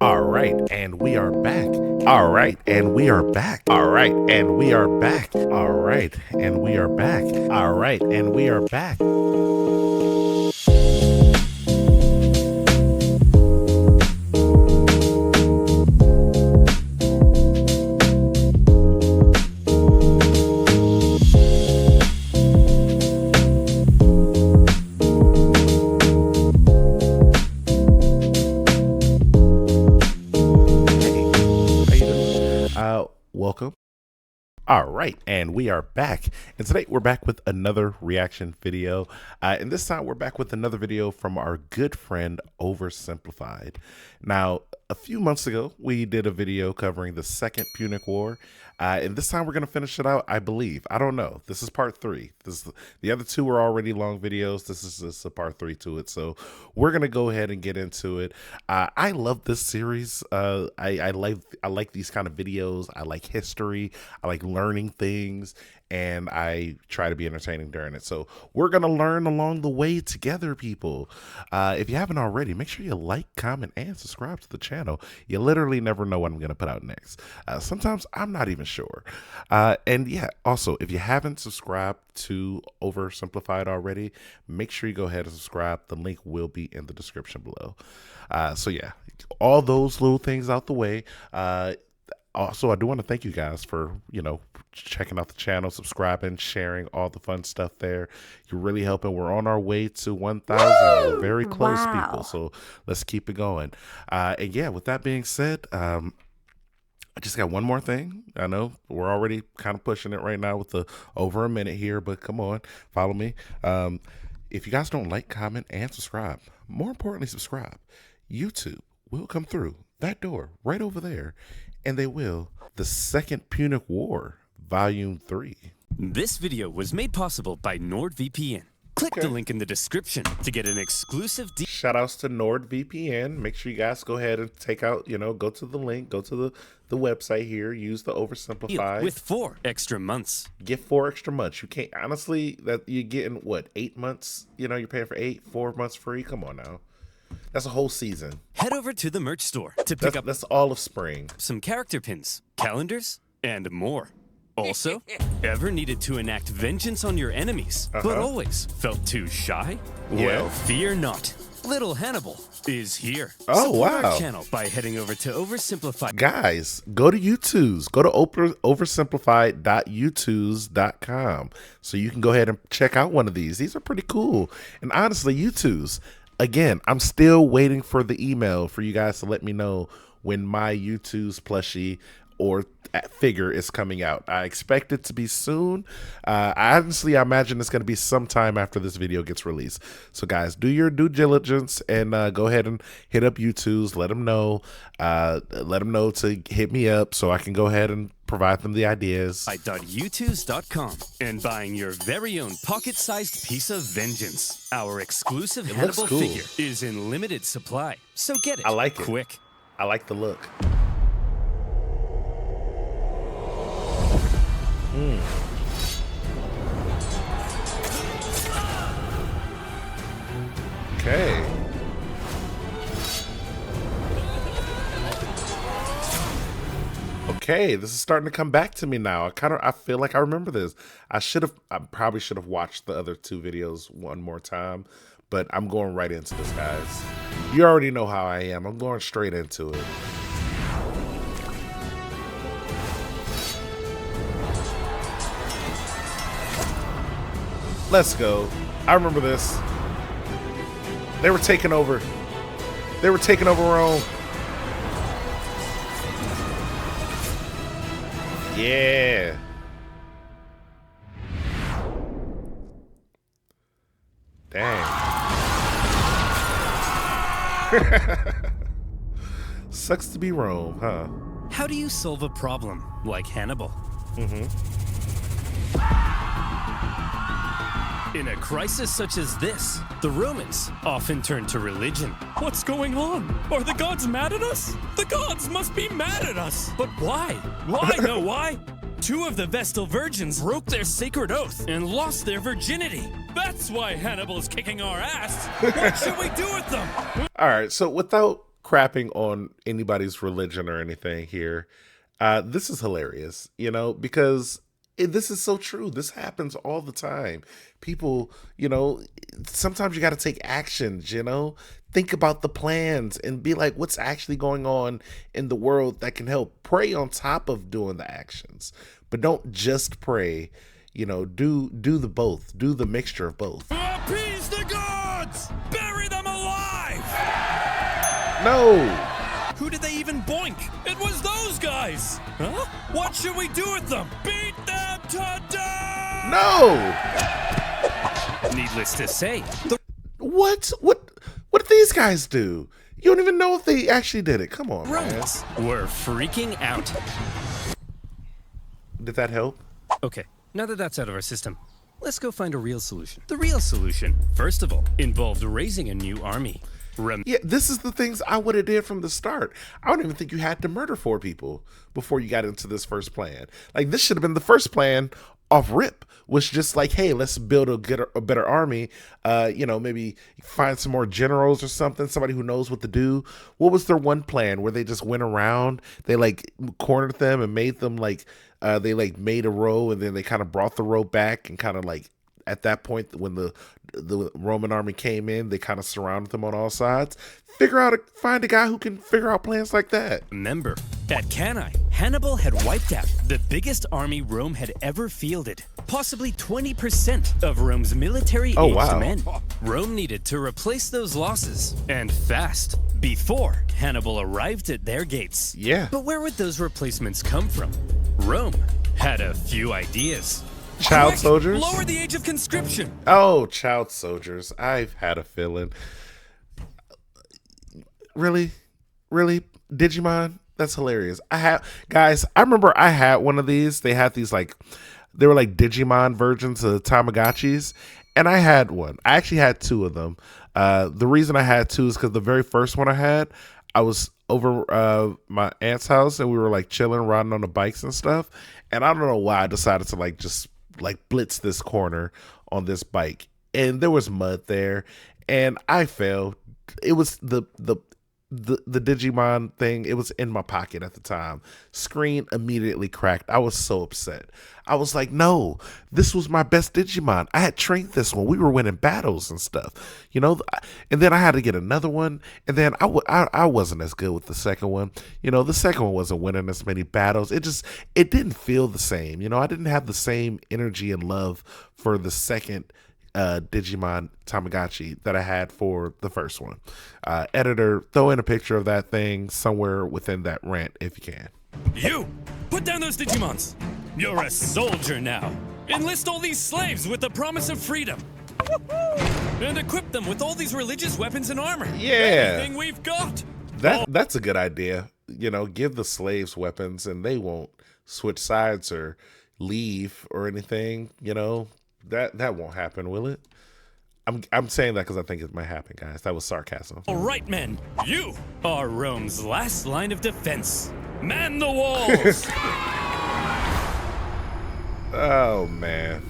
All right, and we are back. All right, and we are back. All right, and we are back. All right, and we are back. All right, and we are back. Welcome. All right, and we are back. And today we're back with another reaction video. And this time we're back with another video from our good friend Oversimplified. Now, a few months ago, we did a video covering the Second Punic War. And this time we're going to finish it out, I believe. I don't know. This is part 3. The other 2 were already long videos. This is just a part 3 to it. So we're going to go ahead and get into it. I love this series. I like these kind of videos. I like history. I like learning things. And I try to be entertaining during it. So we're going to learn along the way together, people. If you haven't already, make sure you like, comment, and subscribe to the channel. You literally never know what I'm going to put out next. Sometimes I'm not even sure. And yeah, also, if you haven't subscribed to Oversimplified already, make sure you go ahead and subscribe. The link will be in the description below. So yeah, all those little things out the way. Also, I do want to thank you guys for, checking out the channel, subscribing, sharing, all the fun stuff there. You're really helping. We're on our way to 1,000. We're very close, people. So let's keep it going. And yeah, with that being said, I just got one more thing. I know we're already kind of pushing it right now with the over a minute here, but come on, follow me. If you guys don't like, comment, and subscribe, more importantly, subscribe, YouTube will come through that door right over there, and they will. The Second Punic War, Volume 3. This video was made possible by NordVPN. Click the link in the description to get an exclusive shout outs to NordVPN. Make sure you guys go ahead and take out, go to the link, go to the website here, use the Oversimplified. With 4 extra months. Get 4 extra months. You can't, honestly, that you're getting, what, 8 months? You're paying for 4 months free? Come on now. That's a whole season. Head over to the merch store to pick up that's all of spring. Some character pins, calendars, and more. Also, ever needed to enact vengeance on your enemies, but always felt too shy? Yeah. Well, fear not. Little Hannibal is here. Oh, Support wow. our channel by heading over to Oversimplified. Guys, go to YouTube's. Go to oversimplified.youtubes.com so you can go ahead and check out one of these. These are pretty cool. And honestly, YouTube's. Again, I'm still waiting for the email for you guys to let me know when my YouTube's plushie or figure is coming out. I expect it to be soon. I imagine it's going to be sometime after this video gets released. So guys, do your due diligence and go ahead and hit up YouTube's. Let them know. Let them know to hit me up so I can go ahead and provide them the ideas. .youtubes.com and buying your very own pocket-sized piece of vengeance. Our exclusive Hannibal figure is in limited supply, so get it. I like it. Quick. I like the look. Okay. Okay, this is starting to come back to me now. I feel like I remember this. I probably should have watched the other 2 videos one more time, but I'm going right into this, guys. You already know how I am. I'm going straight into it. Let's go. I remember this. They were taking over. They were taking over Rome. Yeah. Dang. Sucks to be Rome, huh? How do you solve a problem like Hannibal? In a crisis such as this, the Romans often turn to religion. What's going on? Are the gods mad at us? The gods must be mad at us! But why? Why? No, why? 2 of the Vestal virgins broke their sacred oath and lost their virginity. That's why Hannibal's kicking our ass. What should we do with them? All right, so without crapping on anybody's religion or anything here. This is hilarious, because this is so true. This happens all the time. People, sometimes you got to take actions, think about the plans and be like, what's actually going on in the world that can help. Pray on top of doing the actions, but don't just pray, do the both, do the mixture of both. Appease the gods! Bury them alive! No! Who did they even boink? It was those guys! Huh? What should we do with them? Beat them to death! No! Needless to say, What did these guys do? You don't even know if they actually did it. Come on, man. Romans were freaking out. Did that help? Okay, now that that's out of our system, let's go find a real solution. The real solution, first of all, involved raising a new army. Yeah, this is the things I would have did from the start. I don't even think you had to murder 4 people before you got into this first plan. Like, this should have been the first plan off rip, was just like, hey, let's build a better army. Maybe find some more generals or something, somebody who knows what to do. What was their one plan where they just went around, they like cornered them and made them like, they like made a row and then they kind of brought the row back and kind of like, at that point, when the Roman army came in, they kind of surrounded them on all sides. Find a guy who can figure out plans like that. Remember, at Cannae, Hannibal had wiped out the biggest army Rome had ever fielded. Possibly 20% of Rome's military-aged men. Rome needed to replace those losses, and fast, before Hannibal arrived at their gates. Yeah. But where would those replacements come from? Rome had a few ideas. Child soldiers? Lower the age of conscription. Oh, child soldiers. I've had a feeling. Really? Digimon? That's hilarious. I remember I had one of these. They had these they were like Digimon versions of Tamagotchis. And I had one. I actually had 2 of them. The reason I had 2 is because the very first one I had, I was over my aunt's house and we were like chilling, riding on the bikes and stuff. And I don't know why I decided to just blitz this corner on this bike, and there was mud there and I fell. It was the Digimon thing. It was in my pocket at the time. Screen immediately cracked. I was so upset. I was like, no, this was my best Digimon. I had trained this one. We were winning battles and stuff, and then I had to get another one. And then I wasn't as good with the second one. The second one wasn't winning as many battles. It didn't feel the same. I didn't have the same energy and love for the second Digimon Tamagotchi that I had for the first one. Editor, throw in a picture of that thing somewhere within that rant if you can. You! Put down those Digimons! You're a soldier now! Enlist all these slaves with the promise of freedom! And equip them with all these religious weapons and armor! Yeah! Everything we've got! That's a good idea. Give the slaves weapons and they won't switch sides or leave or anything, That won't happen, will it? I'm saying that because I think it might happen, guys. That was sarcasm. All right, men. You are Rome's last line of defense. Man the walls! Oh, man.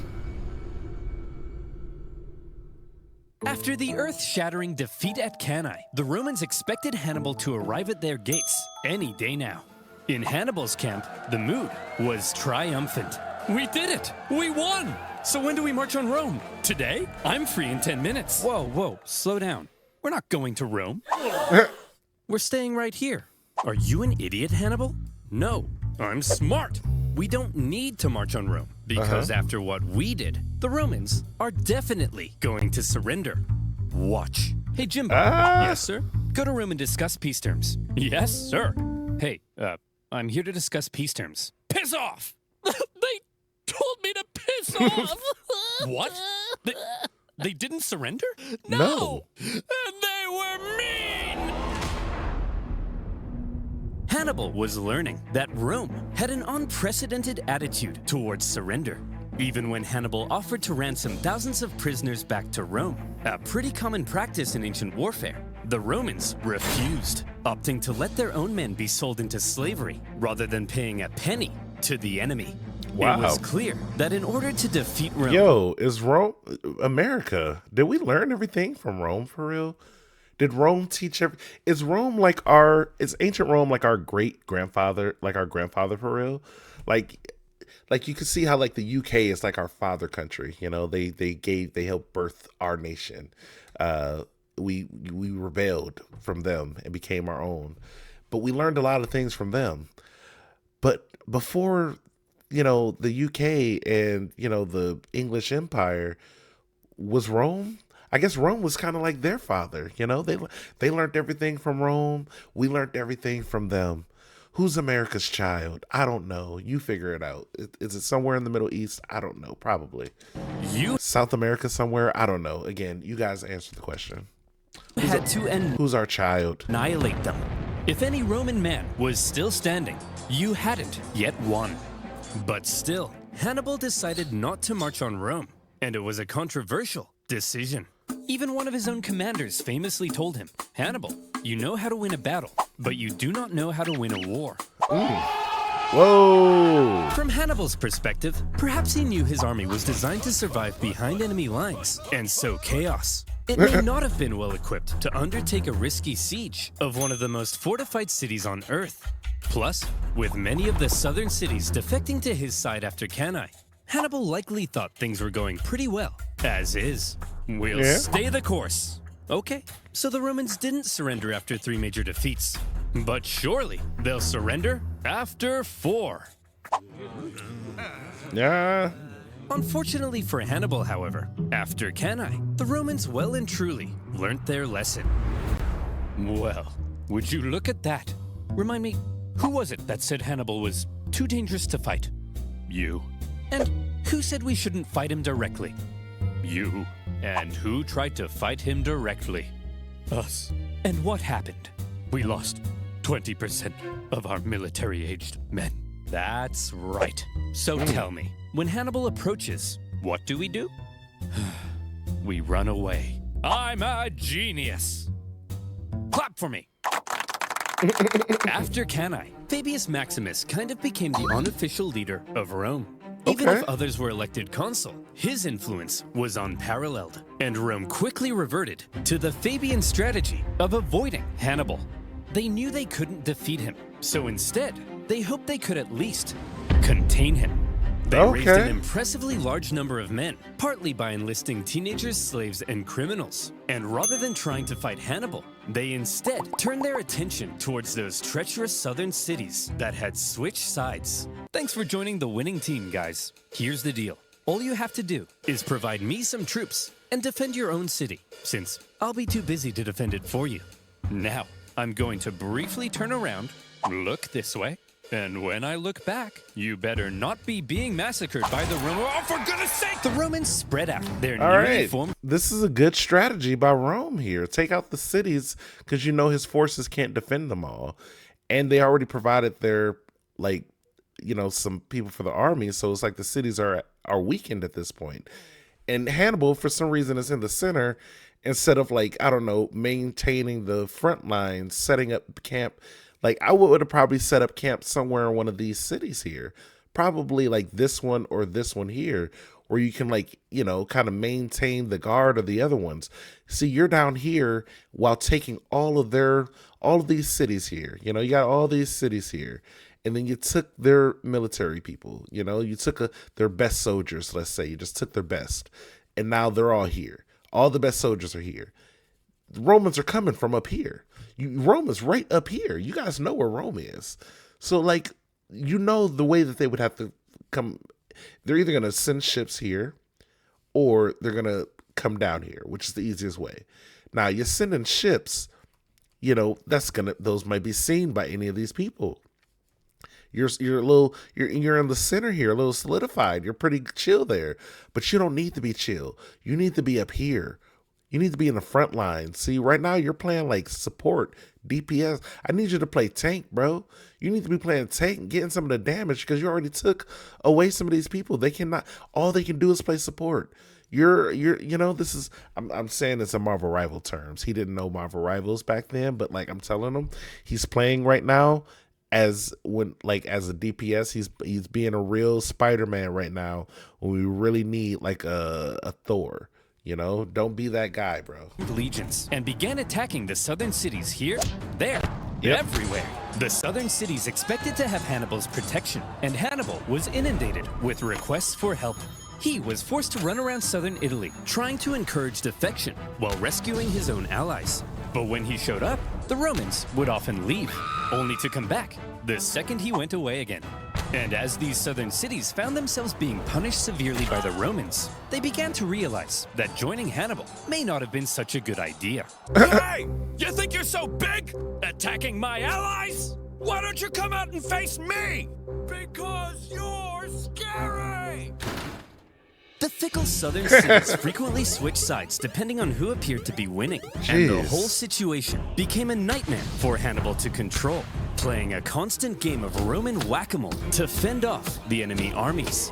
After the earth-shattering defeat at Cannae, the Romans expected Hannibal to arrive at their gates any day now. In Hannibal's camp, the mood was triumphant. We did it! We won! So when do we march on Rome? Today? I'm free in 10 minutes. Whoa, slow down. We're not going to Rome. We're staying right here. Are you an idiot, Hannibal? No, I'm smart. We don't need to march on Rome, because after what we did, the Romans are definitely going to surrender. Watch. Hey, Jimbo. Yes, sir? Go to Rome and discuss peace terms. Yes, sir. Hey, I'm here to discuss peace terms. Piss off! They told me to piss off! What? They didn't surrender? No. And they were mean! Hannibal was learning that Rome had an unprecedented attitude towards surrender. Even when Hannibal offered to ransom thousands of prisoners back to Rome, a pretty common practice in ancient warfare, the Romans refused, opting to let their own men be sold into slavery rather than paying a penny to the enemy. Wow. It was clear that in order to defeat Rome... Yo, is Rome America? Did we learn everything from Rome for real? Did Rome teach is Rome is ancient Rome like our great grandfather, like our grandfather for real? Like you can see how like the UK is like our father country, you know, they helped birth our nation. Uh we rebelled from them and became our own. But we learned a lot of things from them. But before, you know, the UK and, you know, the English Empire, was Rome? I guess Rome was kind of like their father. You know, they learned everything from Rome. We learned everything from them. Who's America's child? I don't know. You figure it out. Is it somewhere in the Middle East? I don't know. Probably You South America somewhere. I don't know. Again, you guys answer the question. had to Who's our child? annihilate them. If any Roman man was still standing, you hadn't yet won. But still, Hannibal decided not to march on Rome, and it was a controversial decision. Even one of his own commanders famously told him, "Hannibal, you know how to win a battle, but you do not know how to win a war." Whoa! From Hannibal's perspective, perhaps he knew his army was designed to survive behind enemy lines and sow chaos. It may not have been well equipped to undertake a risky siege of one of the most fortified cities on Earth. Plus, with many of the southern cities defecting to his side after Cannae, Hannibal likely thought things were going pretty well, as is. We'll stay the course. Okay, so the Romans didn't surrender after 3 major defeats. But surely they'll surrender after 4. Yeah. Unfortunately for Hannibal, however, after Cannae, the Romans well and truly learnt their lesson. Well, would you look at that? Remind me, who was it that said Hannibal was too dangerous to fight? You. And who said we shouldn't fight him directly? You. And who tried to fight him directly? Us. And what happened? We lost 20% of our military-aged men. That's right. So tell me, when Hannibal approaches, what do? We run away. I'm a genius. Clap for me. After Cannae, Fabius Maximus kind of became the unofficial leader of Rome. Even if others were elected consul, his influence was unparalleled, and Rome quickly reverted to the Fabian strategy of avoiding Hannibal. They knew they couldn't defeat him, so instead, they hoped they could at least contain him. They raised an impressively large number of men, partly by enlisting teenagers, slaves, and criminals. And rather than trying to fight Hannibal, they instead turned their attention towards those treacherous southern cities that had switched sides. Thanks for joining the winning team, guys. Here's the deal. All you have to do is provide me some troops and defend your own city, since I'll be too busy to defend it for you. Now, I'm going to briefly turn around, look this way, and when I look back, you better not be being massacred by the Romans. Oh, for goodness sake! The Romans spread out their newly formed. This is a good strategy by Rome here. Take out the cities because you know his forces can't defend them all. And they already provided their, like, you know, some people for the army. So it's like the cities are weakened at this point. And Hannibal, for some reason, is in the center instead of, like, I don't know, maintaining the front lines, setting up camp. Like, I would have probably set up camp somewhere in one of these cities here. Probably like this one or this one here, where you can, like, you know, kind of maintain the guard of the other ones. See, you're down here while taking all of these cities here. You know, you got all these cities here. And then you took their military people, you know, you took their best soldiers, let's say. You just took their best. And now they're all here. All the best soldiers are here. The Romans are coming from up here. Rome is right up here. You guys know where Rome is. So, like, you know the way that they would have to come. They're either going to send ships here or they're going to come down here, which is the easiest way. Now, you're sending ships, you know, those might be seen by any of these people. You're in the center here, a little solidified. You're pretty chill there, but you don't need to be chill. You need to be up here. You need to be in the front line. See, right now you're playing like support, DPS. I need you to play tank, bro. You need to be playing tank, getting some of the damage because you already took away some of these people. All they can do is play support. You know, this is, I'm saying this in Marvel Rival terms. He didn't know Marvel Rivals back then, but like I'm telling him, he's playing right now as a DPS. He's being a real Spider-Man right now when we really need like a Thor. You know, don't be that guy, bro. Legions and began attacking the southern cities here, there, Yep. everywhere. The southern cities expected to have Hannibal's protection, and Hannibal was inundated with requests for help. He was forced to run around southern Italy, trying to encourage defection while rescuing his own allies. But when he showed up, the Romans would often leave, only to come back the second he went away again. And as these southern cities found themselves being punished severely by the Romans, they began to realize that joining Hannibal may not have been such a good idea. Hey! You think you're so big? Attacking my allies? Why don't you come out and face me? Because you're scary! The fickle southern cities frequently switched sides depending on who appeared to be winning, and the Jeez. whole situation became a nightmare for Hannibal to control, playing a constant game of Roman whack-a-mole to fend off the enemy armies.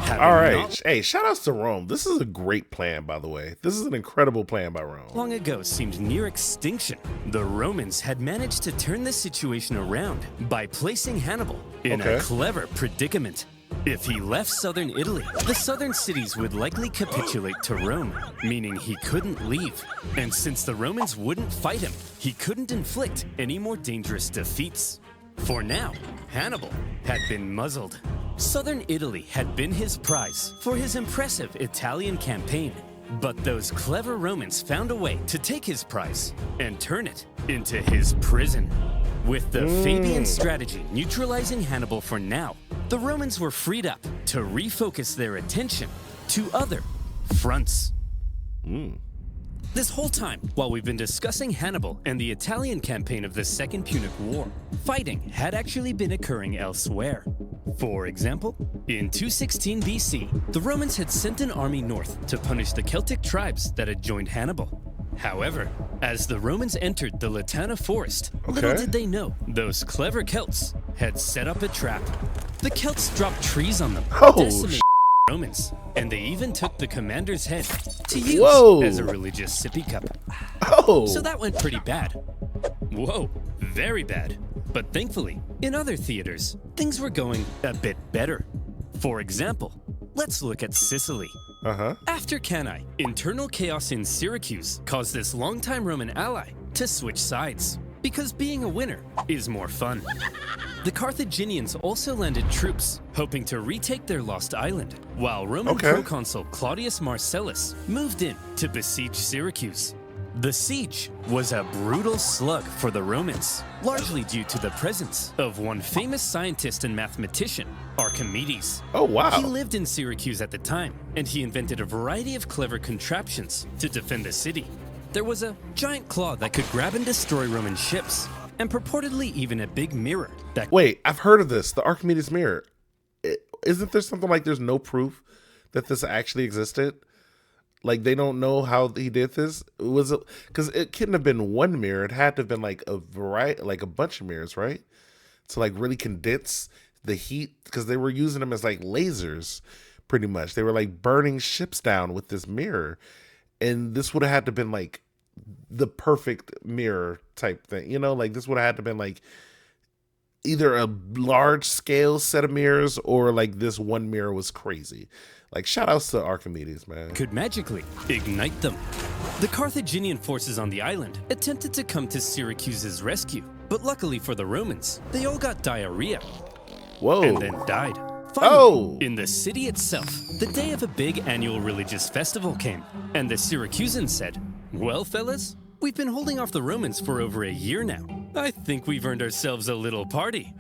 Having All right. not Hey, shout outs to Rome. This is a great plan, by the way. This is an incredible plan by Rome. long ago seemed near extinction, the Romans had managed to turn the situation around by placing Hannibal in Okay. a clever predicament. If he left southern Italy, the southern cities would likely capitulate to Rome, meaning he couldn't leave. And since the Romans wouldn't fight him, he couldn't inflict any more dangerous defeats. For now, Hannibal had been muzzled. Southern Italy had been his prize for his impressive Italian campaign. But those clever Romans found a way to take his prize and turn it into his prison. With the Fabian strategy neutralizing Hannibal for now, the Romans were freed up to refocus their attention to other fronts. This whole time, while we've been discussing Hannibal and the Italian campaign of the Second Punic War, fighting had actually been occurring elsewhere. For example, in 216 BC, the Romans had sent an army north to punish the Celtic tribes that had joined Hannibal. However, as the Romans entered the Latana forest, little Okay. did they know those clever Celts had set up a trap. The Celts dropped trees on them, Oh, decimating Romans, and they even took the commander's head to use Whoa. as a religious sippy cup. Oh. So that went pretty bad. Whoa, very bad. But thankfully, in other theaters, things were going a bit better. For example, let's look at Sicily. Uh-huh. After Cannae, internal chaos in Syracuse caused this longtime Roman ally to switch sides, because being a winner is more fun. The Carthaginians also landed troops, hoping to retake their lost island, while Roman Okay. proconsul Claudius Marcellus moved in to besiege Syracuse. The siege was a brutal slug for the Romans, largely due to the presence of one famous scientist and mathematician, Archimedes. Oh, wow. He lived in Syracuse at the time, and he invented a variety of clever contraptions to defend the city. There was a giant claw that could grab and destroy Roman ships, and purportedly even a big mirror that Wait, I've heard of this. The Archimedes mirror. Isn't there something like there's no proof that this actually existed? Like they don't know how he did this? Was it because it couldn't have been one mirror? It had to have been like a variety, like a bunch of mirrors, right? To like really condense the heat because they were using them as like lasers, pretty much. They were like burning ships down with this mirror, and this would have had to been like the perfect mirror type thing, you know? Like this would have had to been like either a large scale set of mirrors or like this one mirror was crazy. Like shout outs to Archimedes, man. could magically ignite them. The Carthaginian forces on the island attempted to come to Syracuse's rescue, but luckily for the Romans, they all got diarrhea Whoa. and then died. Finally, Oh. in the city itself, the day of a big annual religious festival came, and the Syracusans said, "Well, fellas, we've been holding off the Romans for over a year now. I think we've earned ourselves a little party."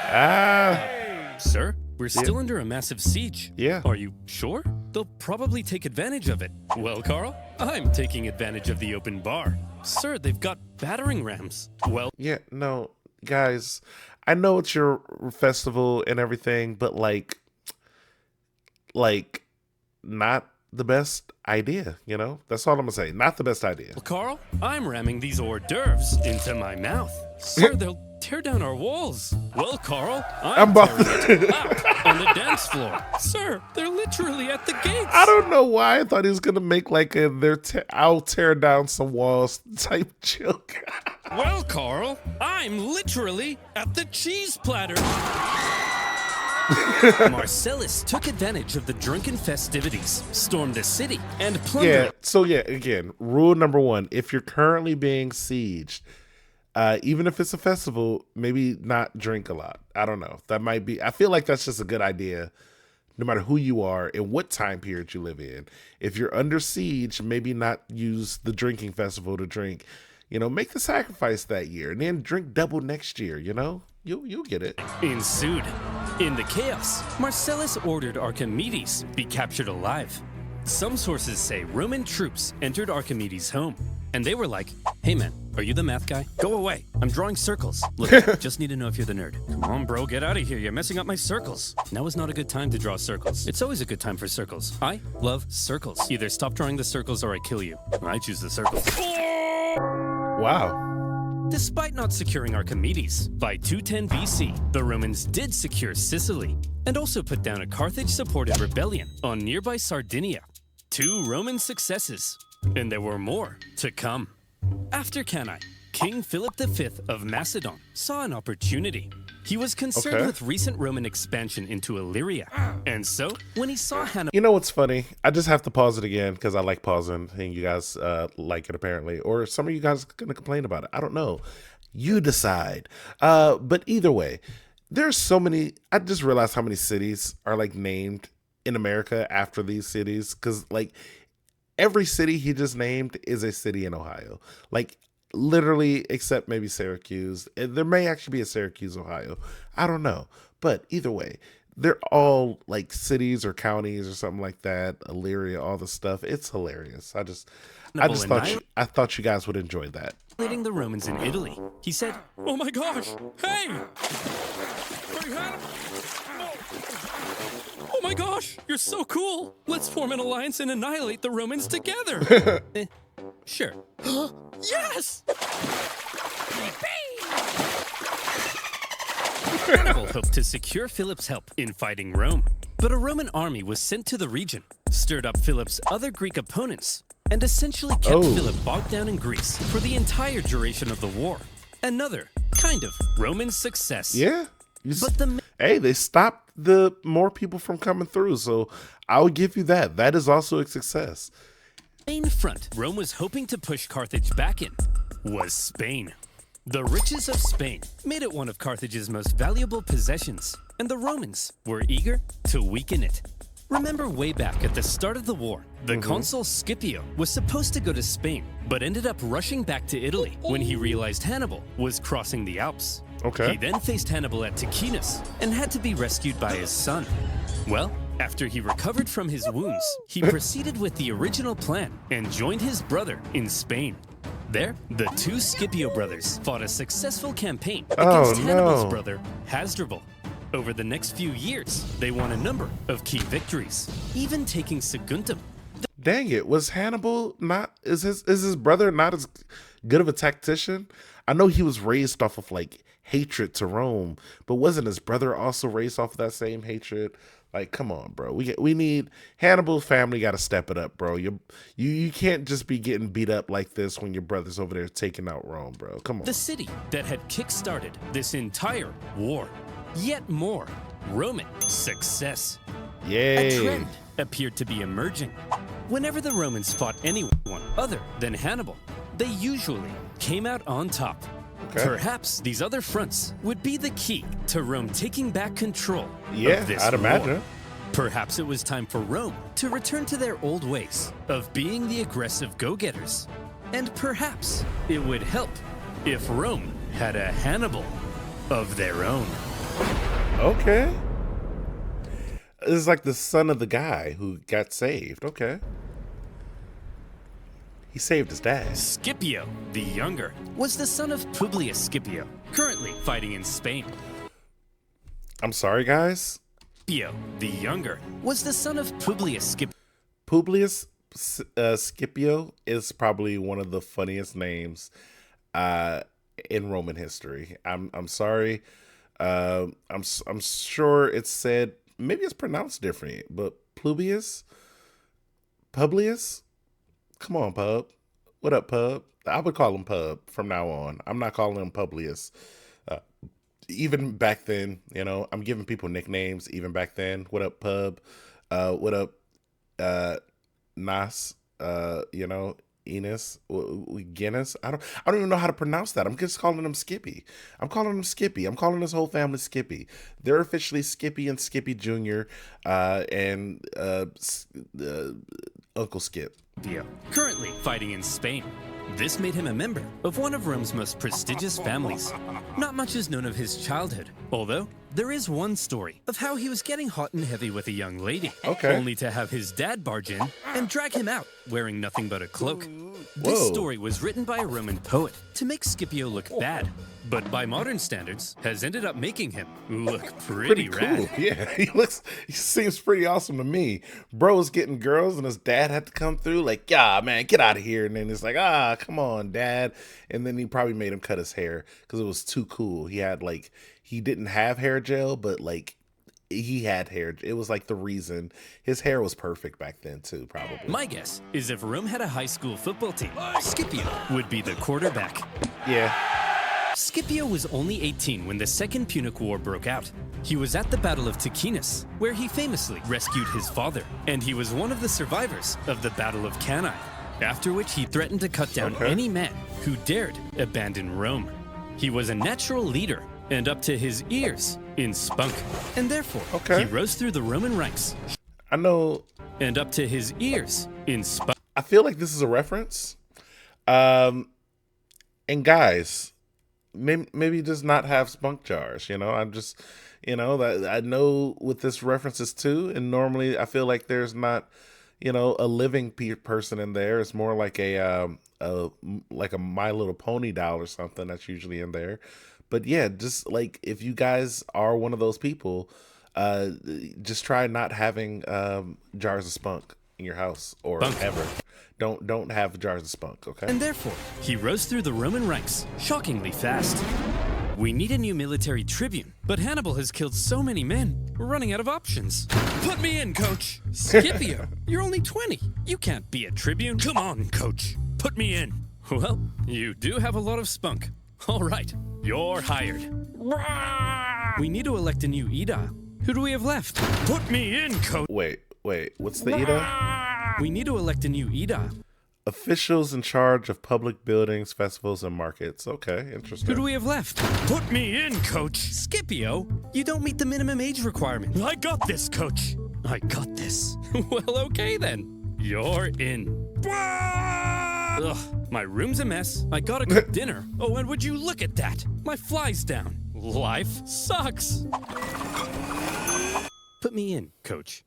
Ah. Sir, we're still under a massive siege. Yeah. Are you sure? They'll probably take advantage of it. Well, Carl, I'm taking advantage of the open bar. Sir, they've got battering rams. Well, Yeah, no, guys, I know it's your festival and everything, but like not the best idea, you know? That's all I'm gonna say. Not the best idea. Carl, I'm ramming these hors d'oeuvres into my mouth. Sir, they'll tear down our walls. Well, Carl, I'm about tearing it out on the dance floor. Sir, they're literally at the gates. I don't know why I thought he was gonna make like a I'll tear down some walls type joke. Well, Carl, I'm literally at the cheese platter. Marcellus took advantage of the drunken festivities, stormed the city, and plundered. Yeah. So yeah, again, rule number one: if you're currently being sieged, even if it's a festival, maybe not drink a lot. I don't know. That might be. I feel like that's just a good idea, no matter who you are and what time period you live in. If you're under siege, maybe not use the drinking festival to drink. You know, make the sacrifice that year and then drink double next year. You know, you'll get it. Ensued. In the chaos, Marcellus ordered Archimedes be captured alive. Some sources say Roman troops entered Archimedes' home, and they were like, "Hey man, are you the math guy? Go away. I'm drawing circles. Look, just need to know if you're the nerd. Come on, bro, get out of here. You're messing up my circles." Now is not a good time to draw circles. It's always a good time for circles. I love circles. Either stop drawing the circles or I kill you. I choose the circles. Wow. Despite not securing Archimedes, by 210 BC, the Romans did secure Sicily and also put down a Carthage-supported rebellion on nearby Sardinia. 2 Roman successes, and there were more to come. After Cannae, King Philip V of Macedon saw an opportunity. He was concerned with recent Roman expansion into Illyria, and so when he saw Hannibal... You know what's funny? I just have to pause it again because I like pausing, and you guys like it apparently. Or some of you guys are going to complain about it. I don't know. You decide. But either way, there's so many... I just realized how many cities are like named in America after these cities, because like every city he just named is a city in Ohio. Like literally, except maybe Syracuse. There may actually be a Syracuse, Ohio. I don't know. But either way, they're all like cities or counties or something like that. Illyria, all the stuff. It's hilarious. I thought you guys would enjoy that. Leading the Romans in Italy, he said, "Oh my gosh, hey! Are you Hannibal? No. Oh my gosh, you're so cool. Let's form an alliance and annihilate the Romans together." Sure. Yes! Hannibal hoped to secure Philip's help in fighting Rome, but a Roman army was sent to the region, stirred up Philip's other Greek opponents, and essentially kept Philip bogged down in Greece for the entire duration of the war. Another kind of Roman success. Yeah. But hey, they stopped the more people from coming through, so I'll give you that. That is also a success. Main front Rome was hoping to push Carthage back in was Spain. The riches of Spain made it one of Carthage's most valuable possessions, and the Romans were eager to weaken it. Remember way back at the start of the war, the consul Scipio was supposed to go to Spain, but ended up rushing back to Italy when he realized Hannibal was crossing the Alps. He then faced Hannibal at Ticinus and had to be rescued by his son. Well, after he recovered from his wounds, he proceeded with the original plan and joined his brother in Spain. There, the 2 Scipio brothers fought a successful campaign against Hannibal's brother, Hasdrubal. Over the next few years, they won a number of key victories, even taking Saguntum. Dang it, was Hannibal not... Is his brother not as good of a tactician? I know he was raised off of like hatred to Rome, but wasn't his brother also raised off of that same hatred? Like, come on, bro. We need Hannibal's family got to step it up, bro. You can't just be getting beat up like this when your brother's over there taking out Rome, bro. Come on. The city that had kick-started this entire war. Yet more Roman success. Yay. A trend appeared to be emerging. Whenever the Romans fought anyone other than Hannibal, they usually came out on top. Perhaps these other fronts would be the key to Rome taking back control of this I'd imagine. war. Perhaps it was time for Rome to return to their old ways of being the aggressive go-getters. And perhaps it would help if Rome had a Hannibal of their own. Okay. This is like the son of the guy who got saved. Okay. He saved his dad. Scipio, the younger, was the son of Publius Scipio, currently fighting in Spain. I'm sorry, guys. Scipio, the younger, was the son of Publius Scipio. Publius Scipio is probably one of the funniest names in Roman history. I'm sorry. I'm sure it's said, maybe it's pronounced different, but Publius. Come on, Pub. What up, Pub? I would call him Pub from now on. I'm not calling him Publius. even back then, I'm giving people nicknames even back then. What up, Pub? What up, Nas? Enos, Guinness. I don't even know how to pronounce that. I'm just calling him Skippy. I'm calling his whole family Skippy. They're officially Skippy and Skippy Jr. And Uncle Skip. Currently fighting in Spain. This made him a member of one of Rome's most prestigious families. Not much is known of his childhood, although there is one story of how he was getting hot and heavy with a young lady, only to have his dad barge in and drag him out wearing nothing but a cloak. This story was written by a Roman poet to make Scipio look bad, but by modern standards has ended up making him look pretty cool. rad. Yeah, he seems pretty awesome to me. Bro was getting girls and his dad had to come through like, yeah, man, get out of here. And then it's like, come on, dad. And then he probably made him cut his hair because it was too cool. He didn't have hair gel, but he had hair. It was like the reason his hair was perfect back then too, probably. My guess is if Rome had a high school football team, Scipio would be the quarterback. Yeah. Scipio was only 18 when the Second Punic War broke out. He was at the Battle of Africanus, where he famously rescued his father, and he was one of the survivors of the Battle of Cannae, after which he threatened to cut down any man who dared abandon Rome. He was a natural leader and up to his ears in spunk, and therefore he rose through the Roman ranks. I know. And up to his ears in spunk. I feel like this is a reference. And guys, maybe just not have spunk jars. I'm just, that I know what this references to, and normally I feel like there's not, a living person in there. It's more like a My Little Pony doll or something that's usually in there. But yeah, just like if you guys are one of those people, just try not having jars of spunk in your house or ever. Don't have jars of spunk, okay? And therefore, he rose through the Roman ranks shockingly fast. We need a new military tribune, but Hannibal has killed so many men, we're running out of options. Put me in, coach. Scipio, you're only 20. You can't be a tribune. Come on, coach. Put me in. Well, you do have a lot of spunk. All right, you're hired. We need to elect a new Ida. Who do we have left? Put me in, coach. Wait, what's the Ida? We need to elect a new Ida. Officials in charge of public buildings, festivals, and markets. Okay, interesting. Who do we have left? Put me in, coach. Scipio, you don't meet the minimum age requirement. I got this, coach. I got this. Well, okay then. You're in. Ugh, my room's a mess. I gotta cook dinner. Oh, and would you look at that? My fly's down. Life sucks. Put me in, coach.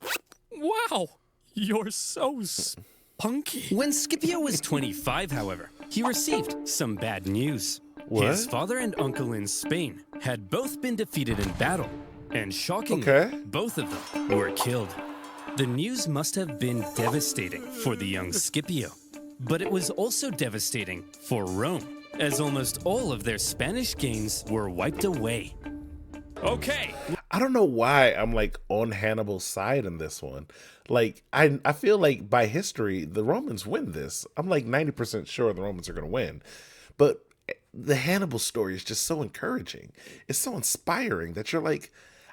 Wow, you're so spunky. When Scipio was 25, however, he received some bad news. What? His father and uncle in Spain had both been defeated in battle, and shockingly, both of them were killed. The news must have been devastating for the young Scipio, but it was also devastating for Rome, as almost all of their Spanish gains were wiped away. Okay. I don't know why I'm on Hannibal's side in this one. I feel like by history, the Romans win this. I'm 90% sure the Romans are going to win. But the Hannibal story is just so encouraging. It's so inspiring that you're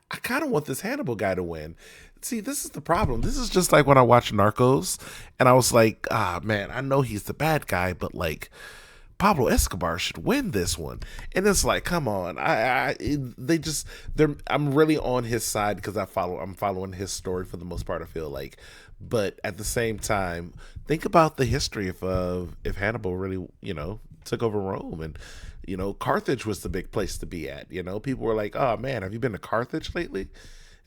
I kind of want this Hannibal guy to win. See, this is the problem. This is just like when I watched Narcos and I was like, man, I know he's the bad guy, but Pablo Escobar should win this one. And it's come on. I'm really on his side because I'm following his story for the most part, I feel like. But at the same time, think about the history of if Hannibal really, took over Rome, and Carthage was the big place to be at. People were like, oh man, have you been to Carthage lately?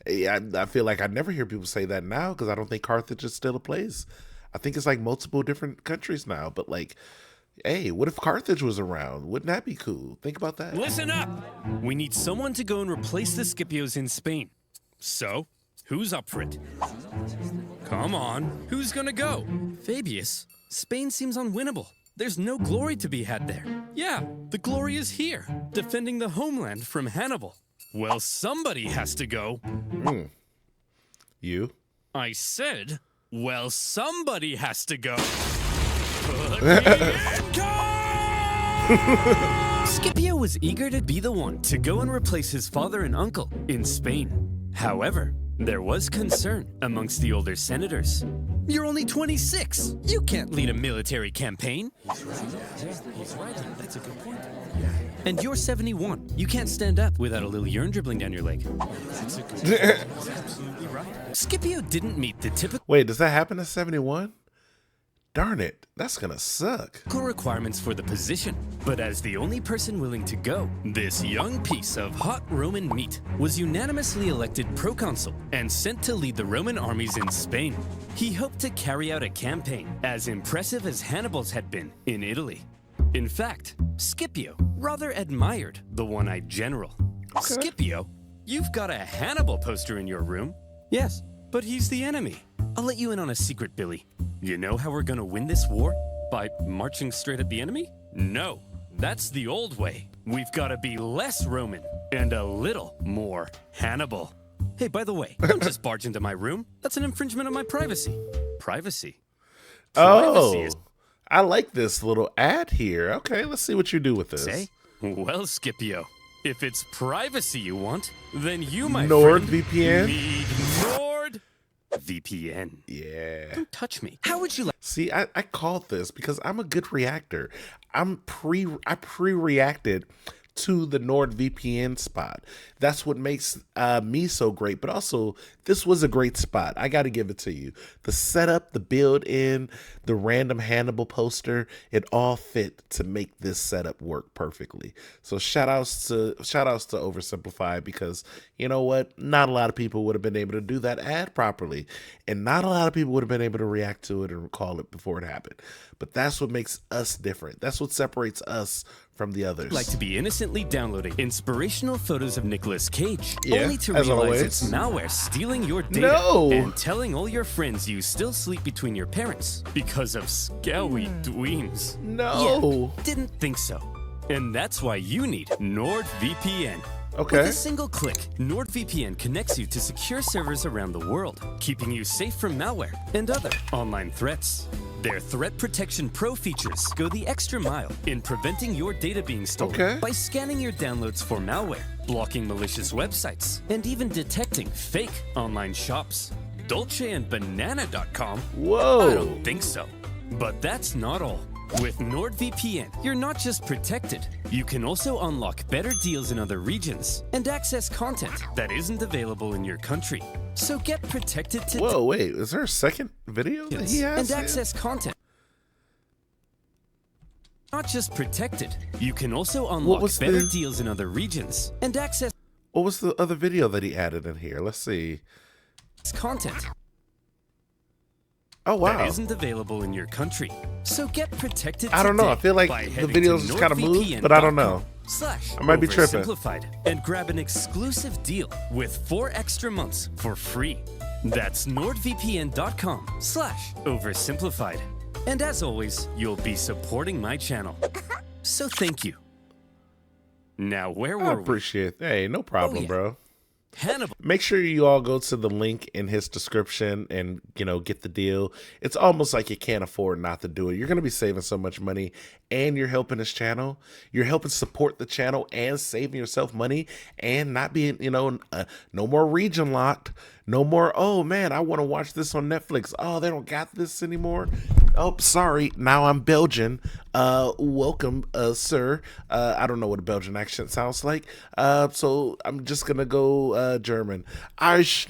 I feel like I never hear people say that now because I don't think Carthage is still a place. I think it's multiple different countries now, but hey, what if Carthage was around? Wouldn't that be cool? Think about that. Listen up! We need someone to go and replace the Scipios in Spain. So, who's up for it? Come on, who's gonna go? Fabius, Spain seems unwinnable. There's no glory to be had there. Yeah, the glory is here, defending the homeland from Hannibal. Well, somebody has to go. You? I said, well, somebody has to go. Put me in, coach! Scipio was eager to be the one to go and replace his father and uncle in Spain. However, there was concern amongst the older senators. You're only 26. You can't lead a military campaign. He's right. That's a good point. And you're 71. You can't stand up without a little urine dribbling down your leg. That's a good point. He's absolutely right. Scipio didn't meet the typical Wait, does that happen at 71? Darn it, that's gonna suck. requirements for the position. But as the only person willing to go, this young piece of hot Roman meat was unanimously elected proconsul and sent to lead the Roman armies in Spain. He hoped to carry out a campaign as impressive as Hannibal's had been in Italy. In fact, Scipio rather admired the one-eyed general. Scipio, you've got a Hannibal poster in your room. Yes, but he's the enemy. I'll let you in on a secret, Billy. You know how we're gonna win this war? By marching straight at the enemy? No, that's the old way. We've gotta be less Roman and a little more Hannibal. Hey, by the way, don't just barge into my room. That's an infringement of my privacy. Privacy? Privacy is... I like this little ad here. Okay, let's see what you do with this. Say? Well, Scipio, if it's privacy you want, then you, my NordVPN? friend, need NordVPN. Yeah. Don't touch me. How would you like... See, I called this because I'm a good reactor. I pre-reacted to the NordVPN spot. That's what makes me so great. But also, this was a great spot. I got to give it to you. The setup, the build-in, the random Hannibal poster, it all fit to make this setup work perfectly. So shout outs to Oversimplified, because you know what? Not a lot of people would have been able to do that ad properly, and not a lot of people would have been able to react to it and recall it before it happened. But that's what makes us different. That's what separates us from the others. Like to be innocently downloading inspirational photos of Nicolas Cage, Yeah, only to as realize always. it's malware stealing your data and telling all your friends you still sleep between your parents because of scowy dweems. No. Yeah, didn't think so. And that's why you need NordVPN. Okay. With a single click, NordVPN connects you to secure servers around the world, keeping you safe from malware and other online threats. Their Threat Protection Pro features go the extra mile in preventing your data being stolen by scanning your downloads for malware, blocking malicious websites, and even detecting fake online shops. DolceandBanana.com? Whoa. I don't think so. But that's not all. With NordVPN, you're not just protected, you can also unlock better deals in other regions and access content that isn't available in your country. So get protected today. Whoa, wait, is there a second video that he has? And access content. Not just protected, you can also unlock better deals in other regions and access... What was the other video that he added in here? Let's see. Content. Oh, wow. That isn't available in your country. So get protected I don't know. I feel like the videos just kind of moved, but I don't know. I might be tripping. And grab an exclusive deal with 4 extra months for free. That's nordvpn.com/oversimplified. And as always, you'll be supporting my channel. So thank you. Now, where were we? I appreciate it. Hey, no problem, bro. Hannibal. Make sure you all go to the link in his description and, you know, get the deal. It's almost like you can't afford not to do it. You're going to be saving so much money, and you're helping his channel. You're helping support the channel and saving yourself money and not being, you know, no more region locked. No more, oh man, I want to watch this on Netflix. Oh, they don't got this anymore. Oh, sorry. Now I'm Belgian. Welcome, sir. I don't know what a Belgian accent sounds like. So I'm just gonna go German. This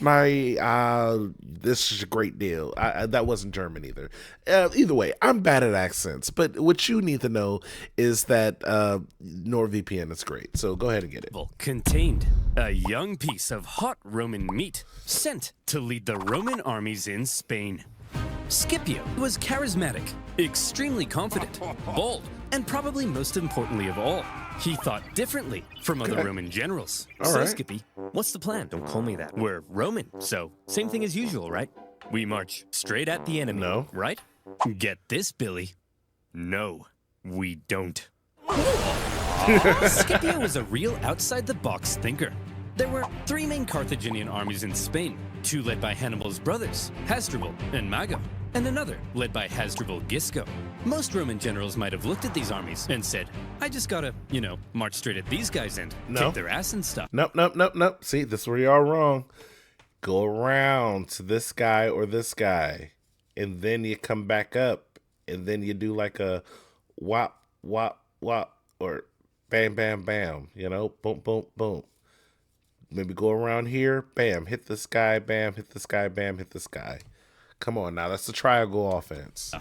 is a great deal. That wasn't German either. Either way, I'm bad at accents. But what you need to know is that NordVPN is great. So go ahead and get it. Contained a young piece of hot Roman meat sent to lead the Roman armies in Spain. Scipio was charismatic, extremely confident, bold, and probably most importantly of all, he thought differently from other Roman generals. So, Skippy, what's the plan? Don't call me that. We're Roman, so same thing as usual, right? We march straight at the enemy, right? Get this, Billy. No, we don't. Scipio was a real outside-the-box thinker. There were 3 main Carthaginian armies in Spain, 2 led by Hannibal's brothers, Hasdrubal and Mago. and another led by Hasdrubal Gisco. Most Roman generals might have looked at these armies and said, I just gotta, march straight at these guys and kick their ass and stuff. Nope. See, this is where y'all wrong. Go around to this guy or this guy, and then you come back up, and then you do like a wop, wop, wop, or bam, bam, bam, boom, boom, boom. Maybe go around here, bam, hit this guy, bam, hit this guy, bam, hit this guy. Come on now, that's the triangle offense.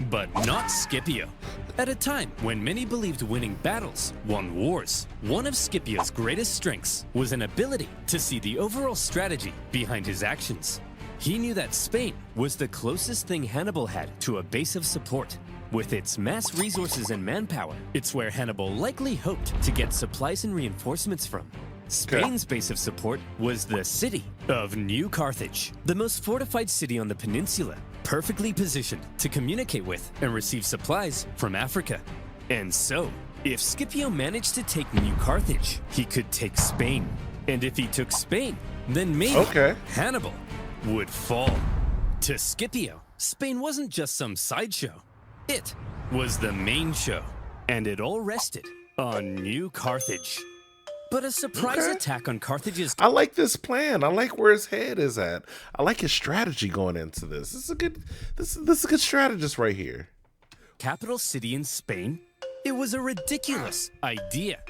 But not Scipio. At a time when many believed winning battles won wars, one of Scipio's greatest strengths was an ability to see the overall strategy behind his actions. He knew that Spain was the closest thing Hannibal had to a base of support. With its mass resources and manpower, it's where Hannibal likely hoped to get supplies and reinforcements from. Spain's base of support was the city of New Carthage, the most fortified city on the peninsula, perfectly positioned to communicate with and receive supplies from Africa. And so, if Scipio managed to take New Carthage, he could take Spain. And if he took Spain, then maybe Hannibal would fall. To Scipio, Spain wasn't just some sideshow. It was the main show, and it all rested on New Carthage. But a surprise attack on Carthage's... I like this plan. I like where his head is at. I like his strategy going into this. This is a good strategist right here. Capital city in Spain? It was a ridiculous idea.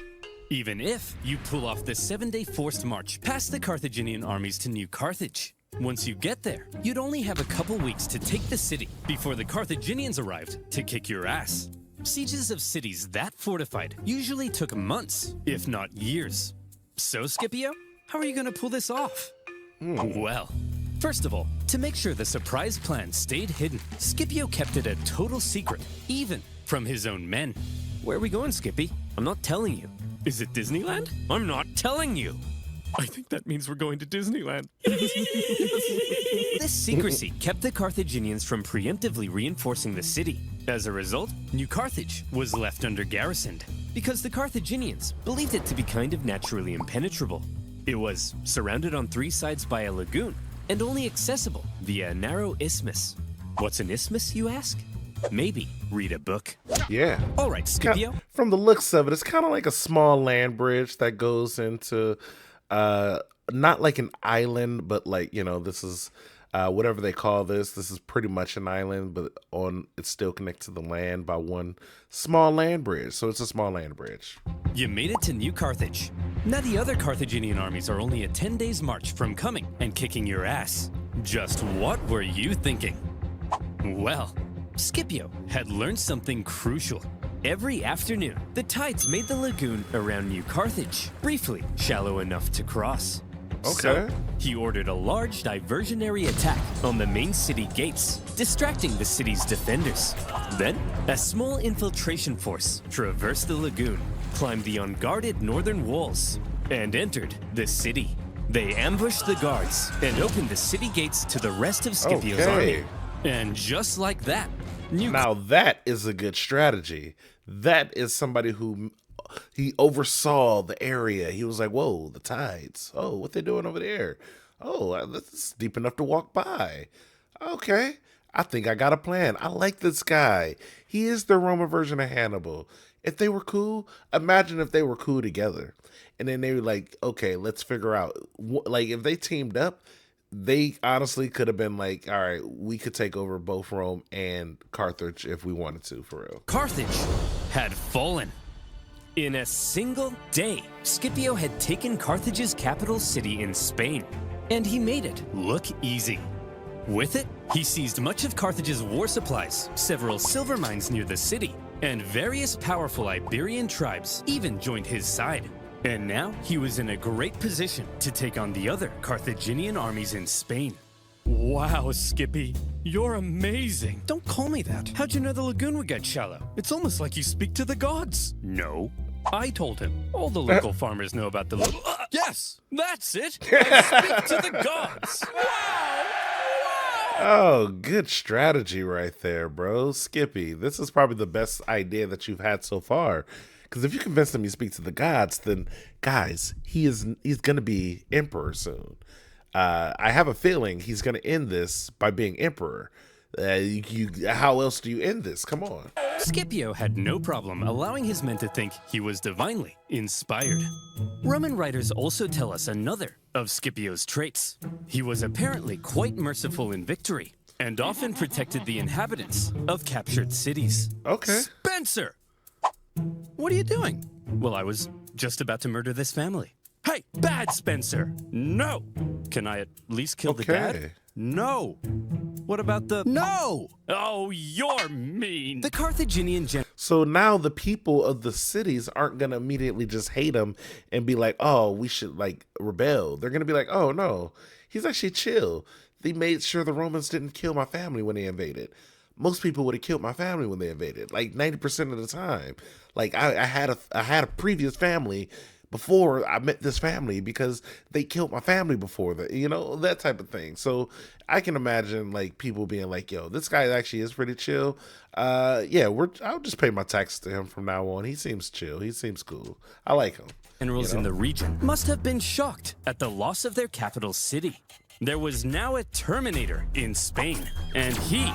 Even if you pull off the 7-day forced march past the Carthaginian armies to New Carthage. Once you get there, you'd only have a couple weeks to take the city before the Carthaginians arrived to kick your ass. Sieges of cities that fortified usually took months, if not years. So, Scipio, how are you going to pull this off? Well, first of all, to make sure the surprise plan stayed hidden, Scipio kept it a total secret, even from his own men. Where are we going, Skippy? I'm not telling you. Is it Disneyland? I'm not telling you. I think that means we're going to Disneyland. This secrecy kept the Carthaginians from preemptively reinforcing the city. As a result, New Carthage was left under-garrisoned, because the Carthaginians believed it to be kind of naturally impenetrable. It was surrounded on 3 sides by a lagoon, and only accessible via a narrow isthmus. What's an isthmus, you ask? Maybe read a book. Yeah. All right, Scipio. From the looks of it, it's kind of like a small land bridge that goes into... not like an island, but like, this is whatever they call this. This is pretty much an island, but it's still connected to the land by one small land bridge. So it's a small land bridge. You made it to New Carthage. Now the other Carthaginian armies are only a 10 days march from coming and kicking your ass. Just what were you thinking? Well, Scipio had learned something crucial. Every afternoon, the tides made the lagoon around New Carthage briefly shallow enough to cross. So, he ordered a large diversionary attack on the main city gates, distracting the city's defenders. Then, a small infiltration force traversed the lagoon, climbed the unguarded northern walls, and entered the city. They ambushed the guards and opened the city gates to the rest of Scipio's army. And just like that, Now that is a good strategy. That is somebody who he oversaw the area. He was like, whoa, the tides. Oh, what they doing over there? Oh, this is deep enough to walk by. Okay, I think I got a plan. I like this guy. He is the Roman version of Hannibal. If they were cool, imagine if they were cool together. And then they were like, okay, let's figure out. Like, if they teamed up, they honestly could have been like, all right, we could take over both Rome and Carthage if we wanted to, for real. Carthage had fallen. In a single day, Scipio had taken Carthage's capital city in Spain, and he made it look easy. With it, he seized much of Carthage's war supplies, several silver mines near the city, and various powerful Iberian tribes even joined his side. And now he was in a great position to take on the other Carthaginian armies in Spain. Wow, Skippy, you're amazing. Don't call me that. How'd you know the lagoon would get shallow? It's almost like you speak to the gods. No, I told him. All the local farmers know about the lagoon. Yes, that's it. I speak to the gods. Wow. Oh, good strategy right there, bro. Skippy, this is probably the best idea that you've had so far. Because if you convince them you speak to the gods, then, guys, he's going to be emperor soon. I have a feeling he's going to end this by being emperor. How else do you end this? Come on. Scipio had no problem allowing his men to think he was divinely inspired. Roman writers also tell us another of Scipio's traits. He was apparently quite merciful in victory and often protected the inhabitants of captured cities. Okay. Spencer! What are you doing? Well, I was just about to murder this family. Hey, bad Spencer! No! Can I at least kill the dad? No! What about the... No! Oh, you're mean! The Carthaginian So now the people of the cities aren't going to immediately just hate him and be like, oh, we should, like, rebel. They're going to be like, oh, no, he's actually chill. They made sure the Romans didn't kill my family when they invaded. Most people would have killed my family when they invaded, like 90% of the time. Like, I had a previous family before I met this family because they killed my family before that, you know, that type of thing. So I can imagine like people being like, yo, this guy actually is pretty chill. Yeah, I'll just pay my taxes to him from now on. He seems chill. He seems cool. I like him. Generals in the region must have been shocked at the loss of their capital city. There was now a Terminator in Spain, and he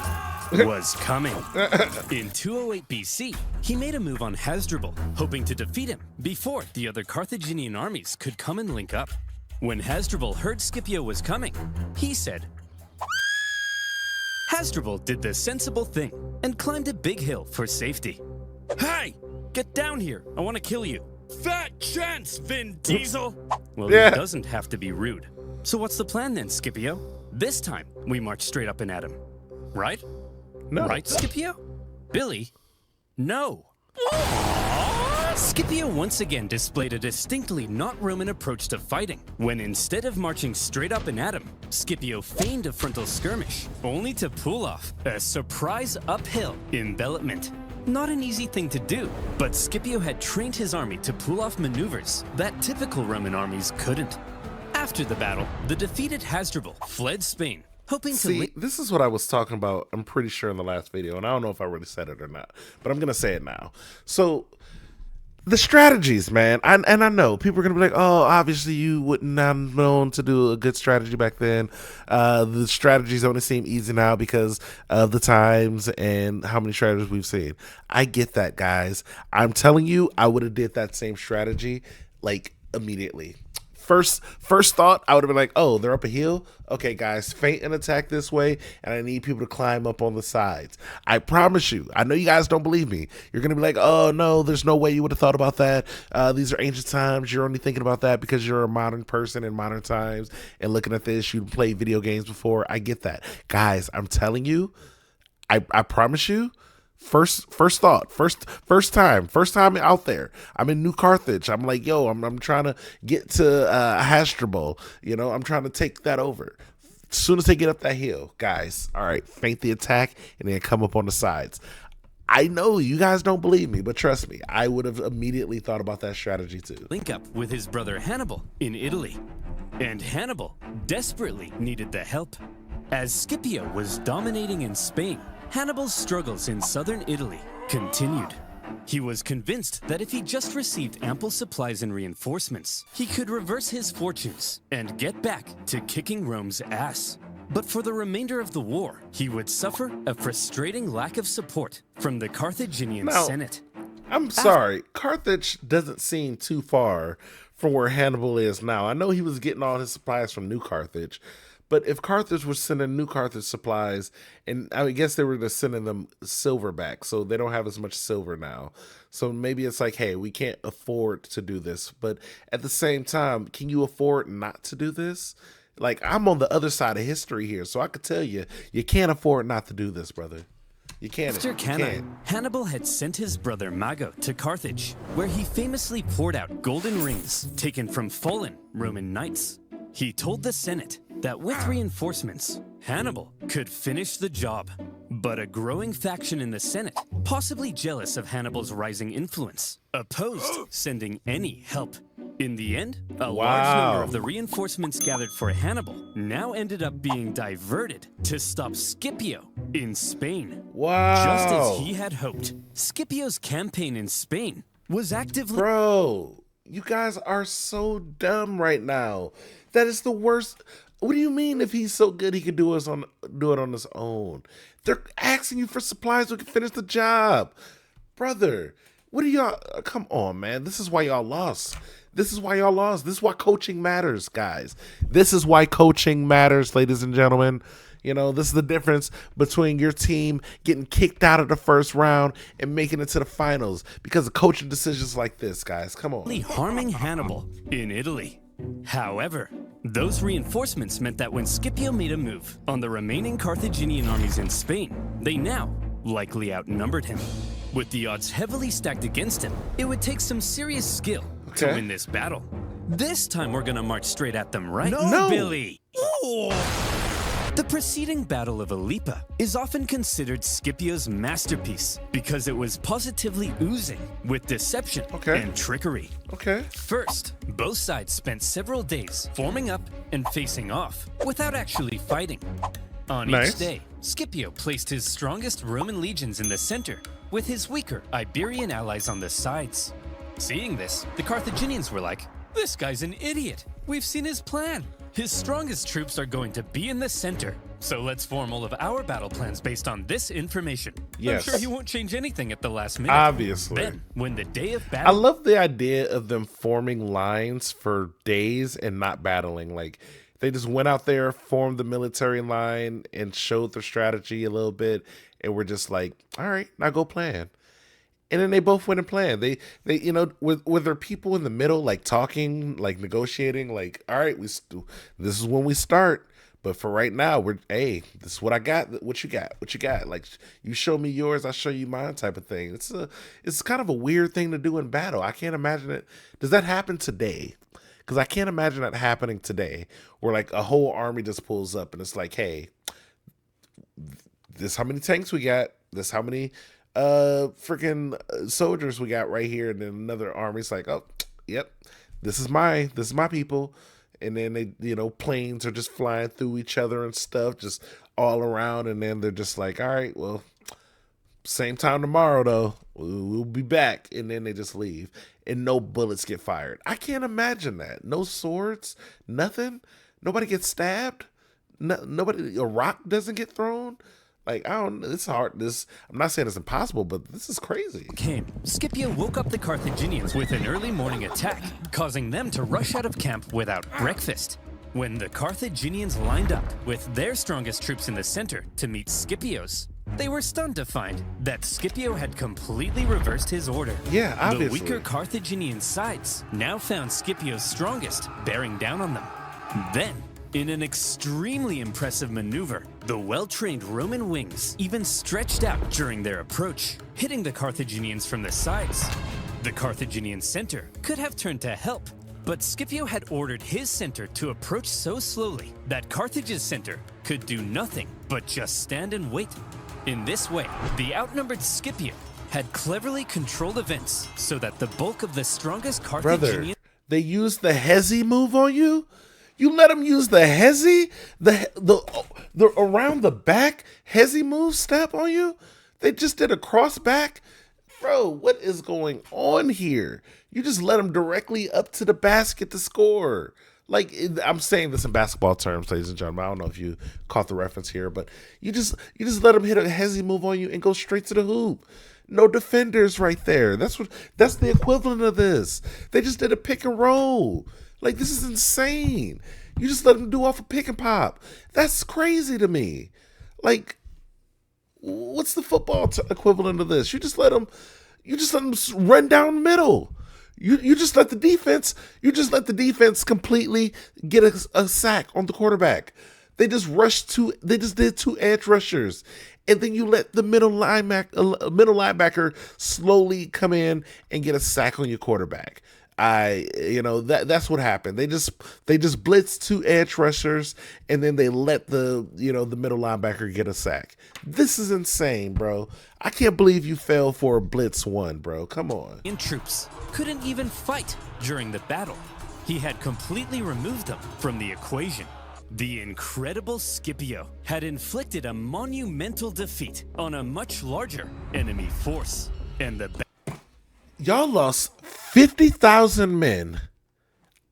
was coming. In 208 BC, he made a move on Hasdrubal, hoping to defeat him before the other Carthaginian armies could come and link up. When Hasdrubal heard Scipio was coming, he said, Hasdrubal did the sensible thing and climbed a big hill for safety. Hey, get down here. I want to kill you. Fat chance, Vin Diesel. Well, Yeah. He doesn't have to be rude. So what's the plan then, Scipio? This time, we march straight up and at him. Right? No. Right, Scipio? Billy? No. Scipio once again displayed a distinctly not Roman approach to fighting, when instead of marching straight up and at him, Scipio feigned a frontal skirmish, only to pull off a surprise uphill envelopment. Not an easy thing to do, but Scipio had trained his army to pull off maneuvers that typical Roman armies couldn't. After the battle, the defeated Hasdrubal fled Spain, hoping to... See, this is what I was talking about, I'm pretty sure, in the last video, and I don't know if I already said it or not, but I'm going to say it now. So, the strategies, man, and I know people are going to be like, oh, obviously you wouldn't have known to do a good strategy back then. The strategies only seem easy now because of the times and how many strategies we've seen. I get that, guys. I'm telling you, I would have did that same strategy, like, immediately. First thought, I would have been like, oh, they're up a hill? Okay, guys, feint and attack this way, and I need people to climb up on the sides. I promise you, I know you guys don't believe me. You're going to be like, oh, no, there's no way you would have thought about that. These are ancient times. You're only thinking about that because you're a modern person in modern times and looking at this. You played video games before. I get that. Guys, I'm telling you, I promise you, First thought, first time out there. I'm in New Carthage. I'm like, yo, I'm trying to get to Hasdrubal. You know, I'm trying to take that over. As soon as they get up that hill, guys, all right, feint the attack and then come up on the sides. I know you guys don't believe me, but trust me, I would have immediately thought about that strategy too. Link up with his brother Hannibal in Italy. And Hannibal desperately needed the help. As Scipio was dominating in Spain, Hannibal's struggles in southern Italy continued. He was convinced that if he just received ample supplies and reinforcements, he could reverse his fortunes and get back to kicking Rome's ass. But for the remainder of the war, he would suffer a frustrating lack of support from the Carthaginian Senate. I'm sorry, Carthage doesn't seem too far from where Hannibal is now. I know he was getting all his supplies from New Carthage, but if Carthage was sending New Carthage supplies, and I guess they were just sending them silver back, so they don't have as much silver now. So maybe it's like, hey, we can't afford to do this. But at the same time, can you afford not to do this? Like, I'm on the other side of history here, so I could tell you, you can't afford not to do this, brother. You can't. After Cannae, Hannibal had sent his brother Mago to Carthage, where he famously poured out golden rings taken from fallen Roman knights. He told the Senate that with reinforcements, Hannibal could finish the job. But a growing faction in the Senate, possibly jealous of Hannibal's rising influence, opposed sending any help. In the end, a large number of the reinforcements gathered for Hannibal now ended up being diverted to stop Scipio in Spain. Wow. Just as he had hoped, Scipio's campaign in Spain was actively... Bro, You guys are so dumb right now. That is the worst. What do you mean if he's so good he could do it on his own? They're asking you for supplies so we can finish the job. Brother, what are y'all? Come on, man. This is why y'all lost. This is why y'all lost. This is why coaching matters, guys. This is why coaching matters, ladies and gentlemen. You know, this is the difference between your team getting kicked out of the first round and making it to the finals because of coaching decisions like this, guys. Come on. Harming Hannibal in Italy. However, those reinforcements meant that when Scipio made a move on the remaining Carthaginian armies in Spain, they now likely outnumbered him. With the odds heavily stacked against him, it would take some serious skill to win this battle. This time we're gonna march straight at them, right? No. Billy! Ooh. The preceding Battle of Ilipa is often considered Scipio's masterpiece because it was positively oozing with deception and trickery. First, both sides spent several days forming up and facing off without actually fighting. On each day, Scipio placed his strongest Roman legions in the center with his weaker Iberian allies on the sides. Seeing this, the Carthaginians were like, "This guy's an idiot. We've seen his plan. His strongest troops are going to be in the center. So let's form all of our battle plans based on this information." I'm sure he won't change anything at the last minute. Obviously. Then, when the day of battle... I love the idea of them forming lines for days and not battling. Like, they just went out there, formed the military line, and showed their strategy a little bit, and we're just like, all right, now go plan. And then they both went and planned. They you know, with their people in the middle, like talking, like negotiating, like, all right, this is when we start. But for right now, this is what I got. What you got? Like, you show me yours, I show you mine, type of thing. It's kind of a weird thing to do in battle. I can't imagine it. Does that happen today? Because I can't imagine that happening today, where like a whole army just pulls up and it's like, hey, this how many tanks we got. This how many freaking soldiers we got right here, and then another army's like, oh, yep, this is my people. And then they, you know, planes are just flying through each other and stuff, just all around. And then they're just like, all right, well, same time tomorrow, though. We'll be back. And then they just leave. And no bullets get fired. I can't imagine that. No swords, nothing. Nobody gets stabbed. A rock doesn't get thrown. Like, it's hard. I'm not saying it's impossible, but this is crazy. Scipio woke up the Carthaginians with an early morning attack, causing them to rush out of camp without breakfast. When the Carthaginians lined up with their strongest troops in the center to meet Scipio's, they were stunned to find that Scipio had completely reversed his order. Yeah, obviously. The weaker Carthaginian sides now found Scipio's strongest bearing down on them. Then, in an extremely impressive maneuver, the well-trained Roman wings even stretched out during their approach, hitting the Carthaginians from the sides. The Carthaginian center could have turned to help, but Scipio had ordered his center to approach so slowly that Carthage's center could do nothing but just stand and wait. In this way, the outnumbered Scipio had cleverly controlled events so that the bulk of the strongest Carthaginian... Brother, they used the Hezi move on you? You let them use the Hezi, the around the back Hezi move step on you? They just did a cross back? Bro, what is going on here? You just let them directly up to the basket to score. Like, I'm saying this in basketball terms, ladies and gentlemen. I don't know if you caught the reference here, but you just let them hit a Hezi move on you and go straight to the hoop. No defenders right there. That's the equivalent of this. They just did a pick and roll. Like, this is insane. You just let them do off a pick and pop. That's crazy to me. Like, what's the football equivalent of this? You just let them run down the middle. You just let the defense completely get a sack on the quarterback. They just did two edge rushers. And then you let the middle linebacker slowly come in and get a sack on your quarterback. That's what happened. They just blitzed two edge rushers and then they let the middle linebacker get a sack. This is insane, bro. I can't believe you fell for a blitz one, bro. Come on. Troops couldn't even fight during the battle. He had completely removed them from the equation. The incredible Scipio had inflicted a monumental defeat on a much larger enemy force, and the Y'all lost 50,000 men.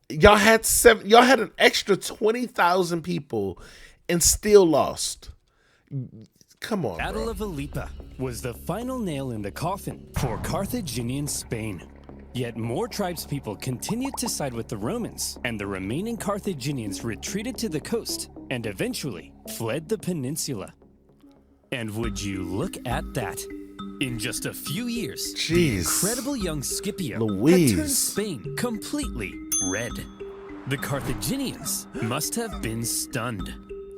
Y'all had an extra 20,000 people and still lost. Come on, Battle bro. of Ilipa was the final nail in the coffin for Carthaginian Spain. Yet more tribespeople continued to side with the Romans, and the remaining Carthaginians retreated to the coast and eventually fled the peninsula. And would you look at that? In just a few years, the incredible young Scipio had turned Spain completely red. The Carthaginians must have been stunned.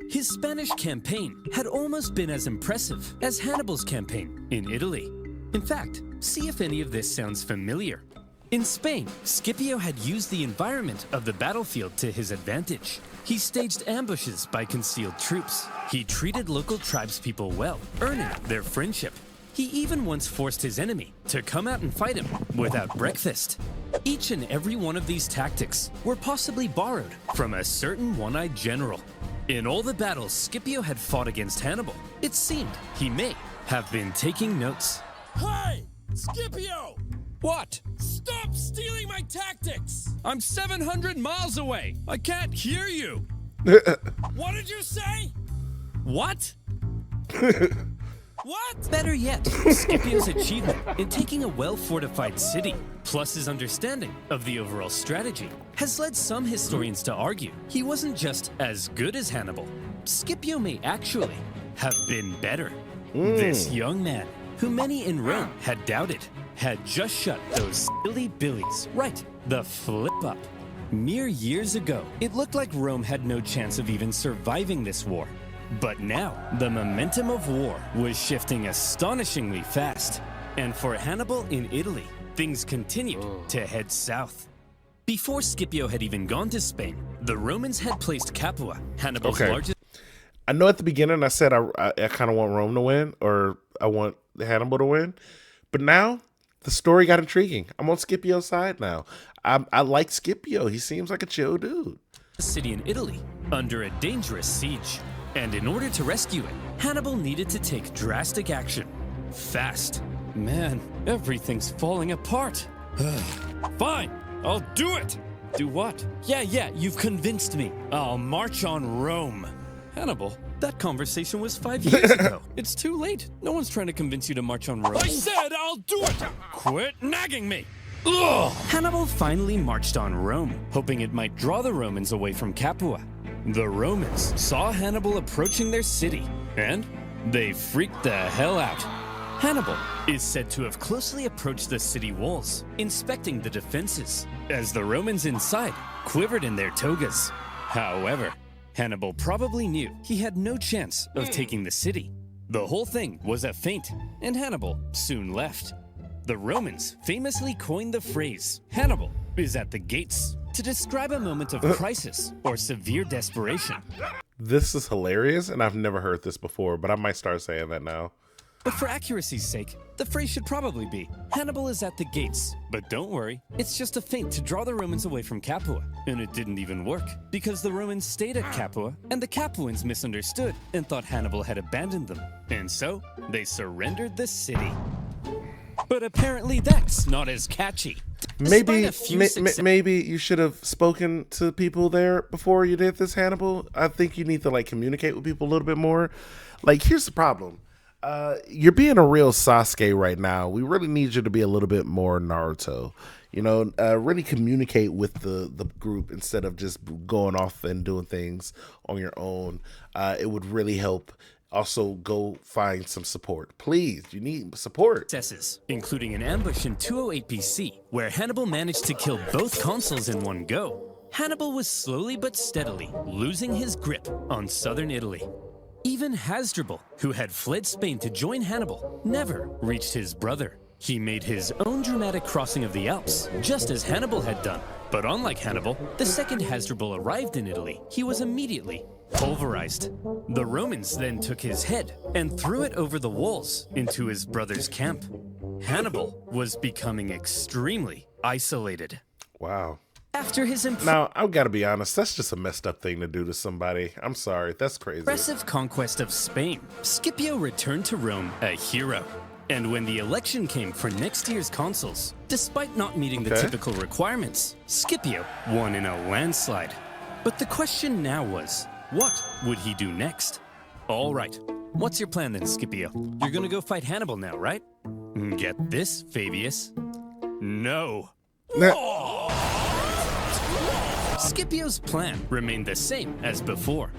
His Spanish campaign had almost been as impressive as Hannibal's campaign in Italy. In fact, see if any of this sounds familiar. In Spain, Scipio had used the environment of the battlefield to his advantage. He staged ambushes by concealed troops. He treated local tribespeople well, earning their friendship. He even once forced his enemy to come out and fight him without breakfast. Each and every one of these tactics were possibly borrowed from a certain one-eyed general. In all the battles Scipio had fought against Hannibal, it seemed he may have been taking notes. Hey! Scipio! What? Stop stealing my tactics! I'm 700 miles away. I can't hear you. What did you say? What? What? Better yet, Scipio's achievement in taking a well-fortified city, plus his understanding of the overall strategy, has led some historians to argue he wasn't just as good as Hannibal. Scipio may actually have been better. This young man, who many in Rome had doubted, had just shut those silly billies right the flip up. Mere years ago, it looked like Rome had no chance of even surviving this war. But now, the momentum of war was shifting astonishingly fast. And for Hannibal in Italy, things continued to head south. Before Scipio had even gone to Spain, the Romans had placed Capua, Hannibal's largest... I know at the beginning I said I kind of want Rome to win, or I want Hannibal to win. But now, the story got intriguing. I'm on Scipio's side now. I like Scipio. He seems like a chill dude. City in Italy, under a dangerous siege. And in order to rescue it, Hannibal needed to take drastic action. Fast. Man, everything's falling apart. Fine, I'll do it. Do what? Yeah, you've convinced me. I'll march on Rome. Hannibal, that conversation was 5 years ago. It's too late. No one's trying to convince you to march on Rome. I said I'll do it! Quit nagging me. Ugh. Hannibal finally marched on Rome, hoping it might draw the Romans away from Capua. The Romans saw Hannibal approaching their city, and they freaked the hell out. Hannibal is said to have closely approached the city walls, inspecting the defenses, as the Romans inside quivered in their togas. However, Hannibal probably knew he had no chance of taking the city. The whole thing was a feint, and Hannibal soon left. The Romans famously coined the phrase, "Hannibal is at the gates," to describe a moment of crisis or severe desperation. This is hilarious, and I've never heard this before, but I might start saying that now. But for accuracy's sake, the phrase should probably be, "Hannibal is at the gates." But don't worry, it's just a feint to draw the Romans away from Capua. And it didn't even work, because the Romans stayed at Capua, and the Capuans misunderstood and thought Hannibal had abandoned them. And so, they surrendered the city. But apparently that's not as catchy. Maybe you should have spoken to people there before you did this, Hannibal. I think you need to communicate with people a little bit more. Here's the problem. You're being a real Sasuke right now. We really need you to be a little bit more Naruto. Really communicate with the group instead of just going off and doing things on your own. It would really help. Also, go find some support. Please, you need support. Successes, including an ambush in 208 BC, where Hannibal managed to kill both consuls in one go. Hannibal was slowly but steadily losing his grip on southern Italy. Even Hasdrubal, who had fled Spain to join Hannibal, never reached his brother. He made his own dramatic crossing of the Alps, just as Hannibal had done. But unlike Hannibal, the second Hasdrubal arrived in Italy, he was immediately pulverized. The Romans then took his head and threw it over the walls into his brother's camp. Hannibal was becoming extremely isolated. Wow. After his Now, I've got to be honest, that's just a messed up thing to do to somebody. I'm sorry, that's crazy. impressive conquest of Spain, Scipio returned to Rome a hero. And when the election came for next year's consuls, despite not meeting the Okay. typical requirements, Scipio won in a landslide. But the question now was, what would he do next? All right, what's your plan then, Scipio? You're gonna go fight Hannibal now, right? Get this, Fabius. No. Scipio's plan remained the same as before.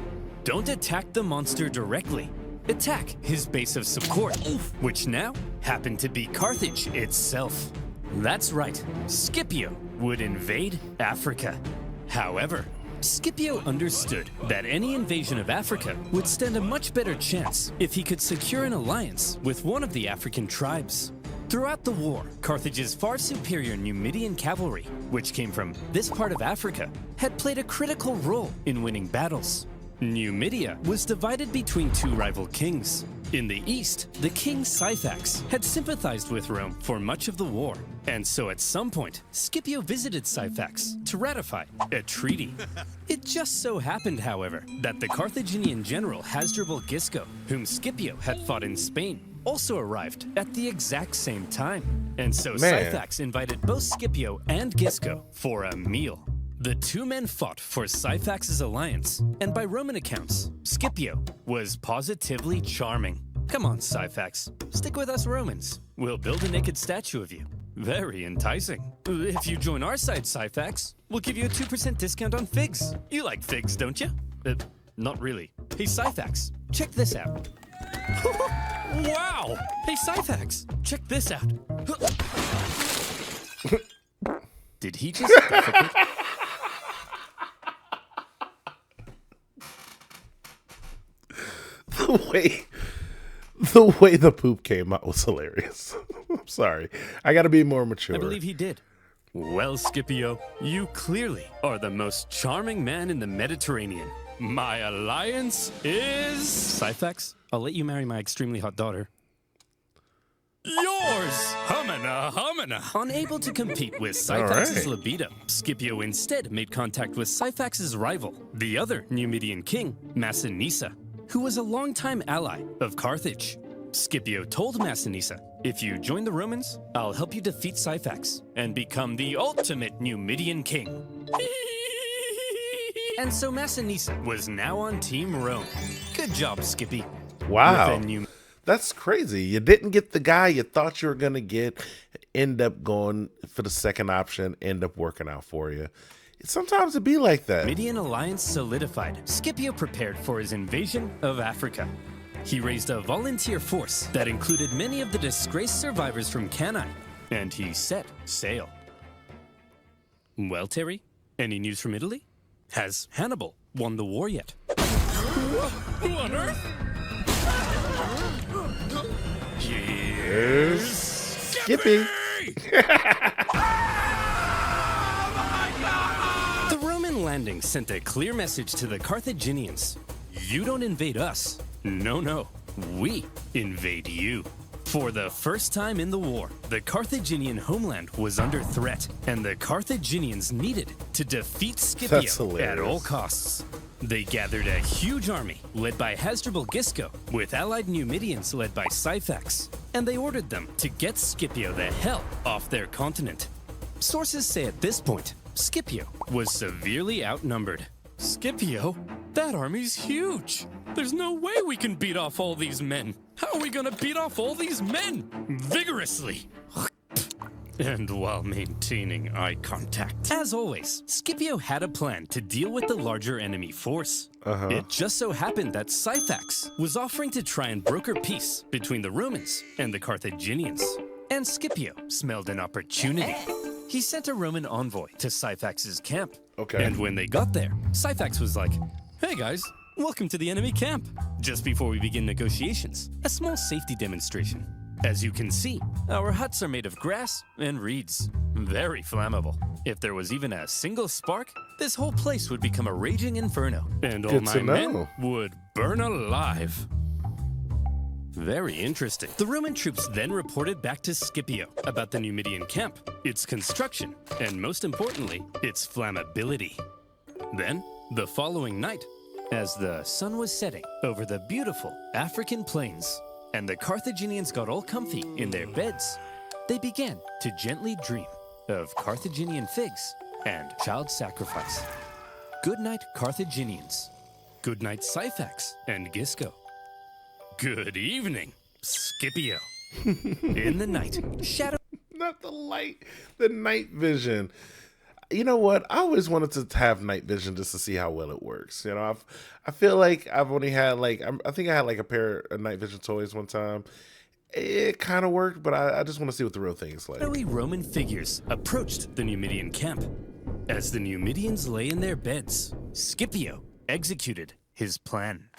Don't attack the monster directly. Attack his base of support, which now happened to be Carthage itself. That's right, Scipio would invade Africa. However, Scipio understood that any invasion of Africa would stand a much better chance if he could secure an alliance with one of the African tribes. Throughout the war, Carthage's far superior Numidian cavalry, which came from this part of Africa, had played a critical role in winning battles. Numidia was divided between two rival kings. In the east, the king Syphax had sympathized with Rome for much of the war, and so at some point, Scipio visited Syphax to ratify a treaty. It just so happened, however, that the Carthaginian general Hasdrubal Gisco, whom Scipio had fought in Spain, also arrived at the exact same time. And so Syphax invited both Scipio and Gisco for a meal. The two men fought for Syphax's alliance, and by Roman accounts, Scipio was positively charming. Come on, Syphax, stick with us Romans. We'll build a naked statue of you. Very enticing. If you join our side, Syphax, we'll give you a 2% discount on figs. You like figs, don't you? Not really. Hey, Syphax, check this out. Wow! Hey, Syphax, check this out. Did he just defecate? The way the poop came out was hilarious. I'm sorry. I gotta be more mature. I believe he did. Well, Scipio, you clearly are the most charming man in the Mediterranean. My alliance is... Syphax, I'll let you marry my extremely hot daughter. Yours! Humana, humana! Unable to compete with Syphax's libido, Scipio instead made contact with Syphax's rival, the other Numidian king, Massinissa, who was a longtime ally of Carthage. Scipio told Massinissa, if you join the Romans, I'll help you defeat Syphax and become the ultimate Numidian king. And so Massinissa was now on Team Rome. Good job, Skippy. Wow. That's crazy. You didn't get the guy you thought you were going to get, end up going for the second option, end up working out for you. Sometimes it be like that. Numidian alliance solidified. Scipio prepared for his invasion of Africa. He raised a volunteer force that included many of the disgraced survivors from Cannae, and he set sail. Well, Terry, any news from Italy? Has Hannibal won the war yet? Who on earth? Here's Skippy. The Roman landing sent a clear message to the Carthaginians. You don't invade us. No, we invade you. For the first time in the war, the Carthaginian homeland was under threat, and the Carthaginians needed to defeat Scipio at all costs. They gathered a huge army led by Hasdrubal Gisco with allied Numidians led by Syphax, and they ordered them to get Scipio the hell off their continent. Sources say at this point, Scipio was severely outnumbered. Scipio? That army's huge. There's no way we can beat off all these men. How are we gonna beat off all these men? Vigorously. And while maintaining eye contact. As always, Scipio had a plan to deal with the larger enemy force. It just so happened that Syphax was offering to try and broker peace between the Romans and the Carthaginians. And Scipio smelled an opportunity. He sent a Roman envoy to Syphax's camp. And when they got there, Syphax was like, hey guys, welcome to the enemy camp. Just before we begin negotiations, a small safety demonstration. As you can see, our huts are made of grass and reeds. Very flammable. If there was even a single spark, this whole place would become a raging inferno. And all my men would burn alive. Very interesting. The Roman troops then reported back to Scipio about the Numidian camp, its construction, and most importantly, its flammability. Then, the following night, as the sun was setting over the beautiful African plains, and the Carthaginians got all comfy in their beds, they began to gently dream of Carthaginian figs and child sacrifice. Good night, Carthaginians. Good night, Syphax and Gisco. Good evening, Scipio. In the night, shadow. Not the night vision. You know what? I always wanted to have night vision just to see how well it works. You know, I feel like I've only had I think I had like a pair of night vision toys one time. It kind of worked, but I just want to see what the real thing is like. Shadowy Roman figures approached the Numidian camp. As the Numidians lay in their beds, Scipio executed his plan.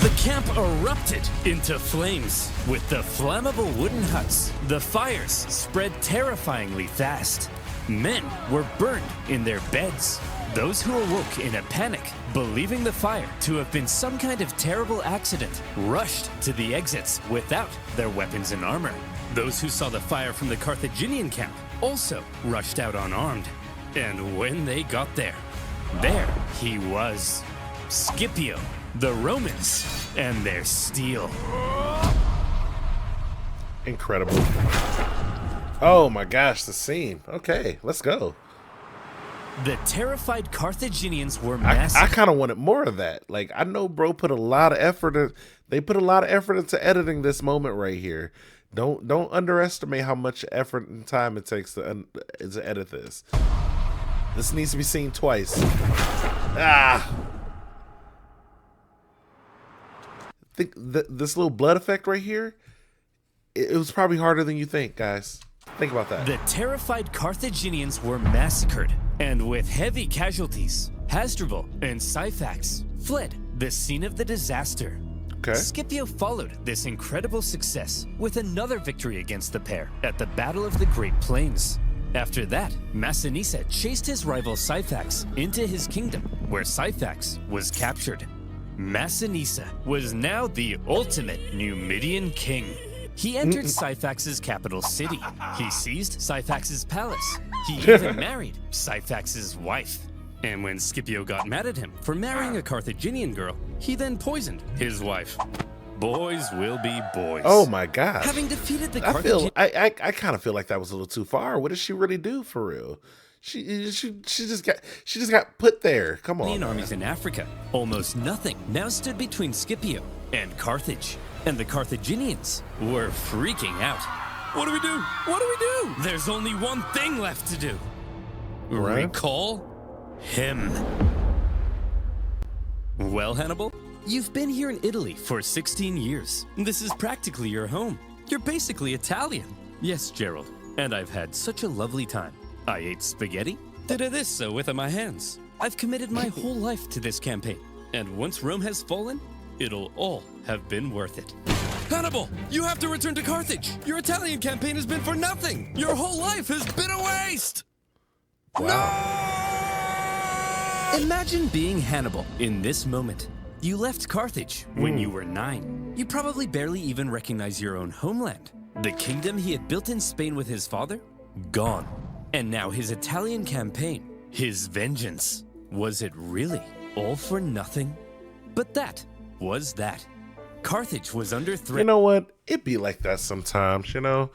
The camp erupted into flames. With the flammable wooden huts, the fires spread terrifyingly fast. Men were burned in their beds. Those who awoke in a panic, believing the fire to have been some kind of terrible accident, rushed to the exits without their weapons and armor. Those who saw the fire from the Carthaginian camp also rushed out unarmed. And when they got there he was, Scipio, the Romans, and their steel. Incredible. Oh my gosh, the scene. Okay, let's go. The terrified Carthaginians were I massacred. kind of wanted more of that. Like, I know bro put a lot of effort they put a lot of effort into editing this moment right here. Don't underestimate how much effort and time it takes to edit this. This needs to be seen twice. Ah. Think this little blood effect right here, it was probably harder than you think, guys. Think about that. The terrified Carthaginians were massacred, and with heavy casualties, Hasdrubal and Syphax fled the scene of the disaster. Okay. Scipio followed this incredible success with another victory against the pair at the Battle of the Great Plains. After that, Massinissa chased his rival Syphax into his kingdom, where Syphax was captured. Massinissa was now the ultimate Numidian king. He entered Syphax's capital city. He seized Syphax's palace. He even married Syphax's wife. And when Scipio got mad at him for marrying a Carthaginian girl, he then poisoned his wife. Boys will be boys. Oh my god. Having defeated the I Carthaginians, I kind of feel like that was a little too far. What did she really do for real? She just got put there. Come on. armies in Africa, almost nothing now stood between Scipio and Carthage. And the Carthaginians were freaking out. What do we do? What do we do? There's only one thing left to do. Right. Recall him. Well, Hannibal, you've been here in Italy for 16 years. This is practically your home. You're basically Italian. Yes, Gerald, and I've had such a lovely time. I ate spaghetti, did this with my hands. I've committed my whole life to this campaign, and once Rome has fallen, it'll all have been worth it. Hannibal, you have to return to Carthage. Your Italian campaign has been for nothing. Your whole life has been a waste. Wow. Imagine being Hannibal in this moment. You left Carthage when you were 9. You probably barely even recognize your own homeland. The kingdom he had built in Spain with his father, gone. And now his Italian campaign, his vengeance. Was it really all for nothing? But that was that. Carthage was under threat. You know what? It be like that sometimes, you know?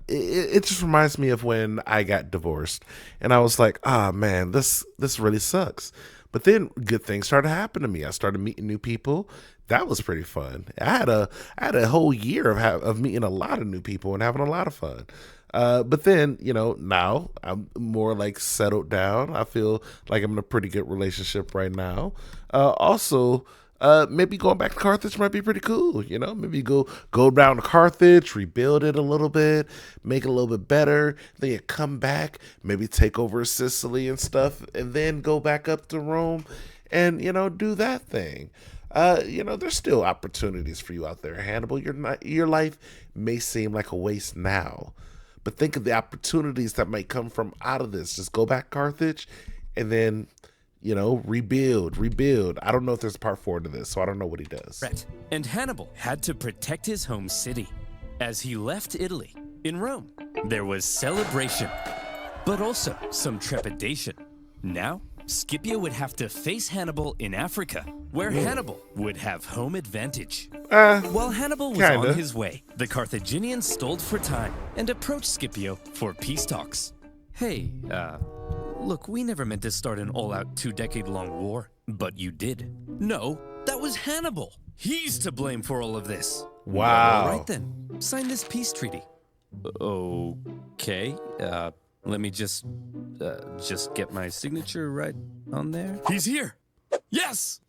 It just reminds me of when I got divorced. And I was like, man, this really sucks. But then good things started happening to me. I started meeting new people. That was pretty fun. I had a whole year of meeting a lot of new people and having a lot of fun. But then, you know, now I'm more like settled down. I feel like I'm in a pretty good relationship right now. Also, maybe going back to Carthage might be pretty cool. You know, maybe go down to Carthage, rebuild it a little bit, make it a little bit better. Then you come back, maybe take over Sicily and stuff, and then go back up to Rome and, you know, do that thing. You know, there's still opportunities for you out there, Hannibal. Your life may seem like a waste now, but think of the opportunities that might come from out of this. Just go back to Carthage and then, you know, rebuild. I don't know if there's a part 4 to this, so I don't know what he does. And Hannibal had to protect his home city. As he left Italy, in Rome, there was celebration, but also some trepidation. Now, Scipio would have to face Hannibal in Africa, where Hannibal would have home advantage. While Hannibal was kinda. on his way, the Carthaginians stalled for time and approached Scipio for peace talks. Hey, look, we never meant to start an all-out 2-decade-long war, but you did. No, that was Hannibal. He's to blame for all of this. Wow. All right then, sign this peace treaty. Okay, let me just get my signature right on there. He's here. Yes!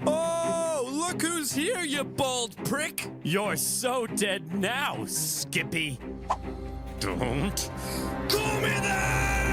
Oh, look who's here, you bald prick! You're so dead now, Skippy. Don't call me that!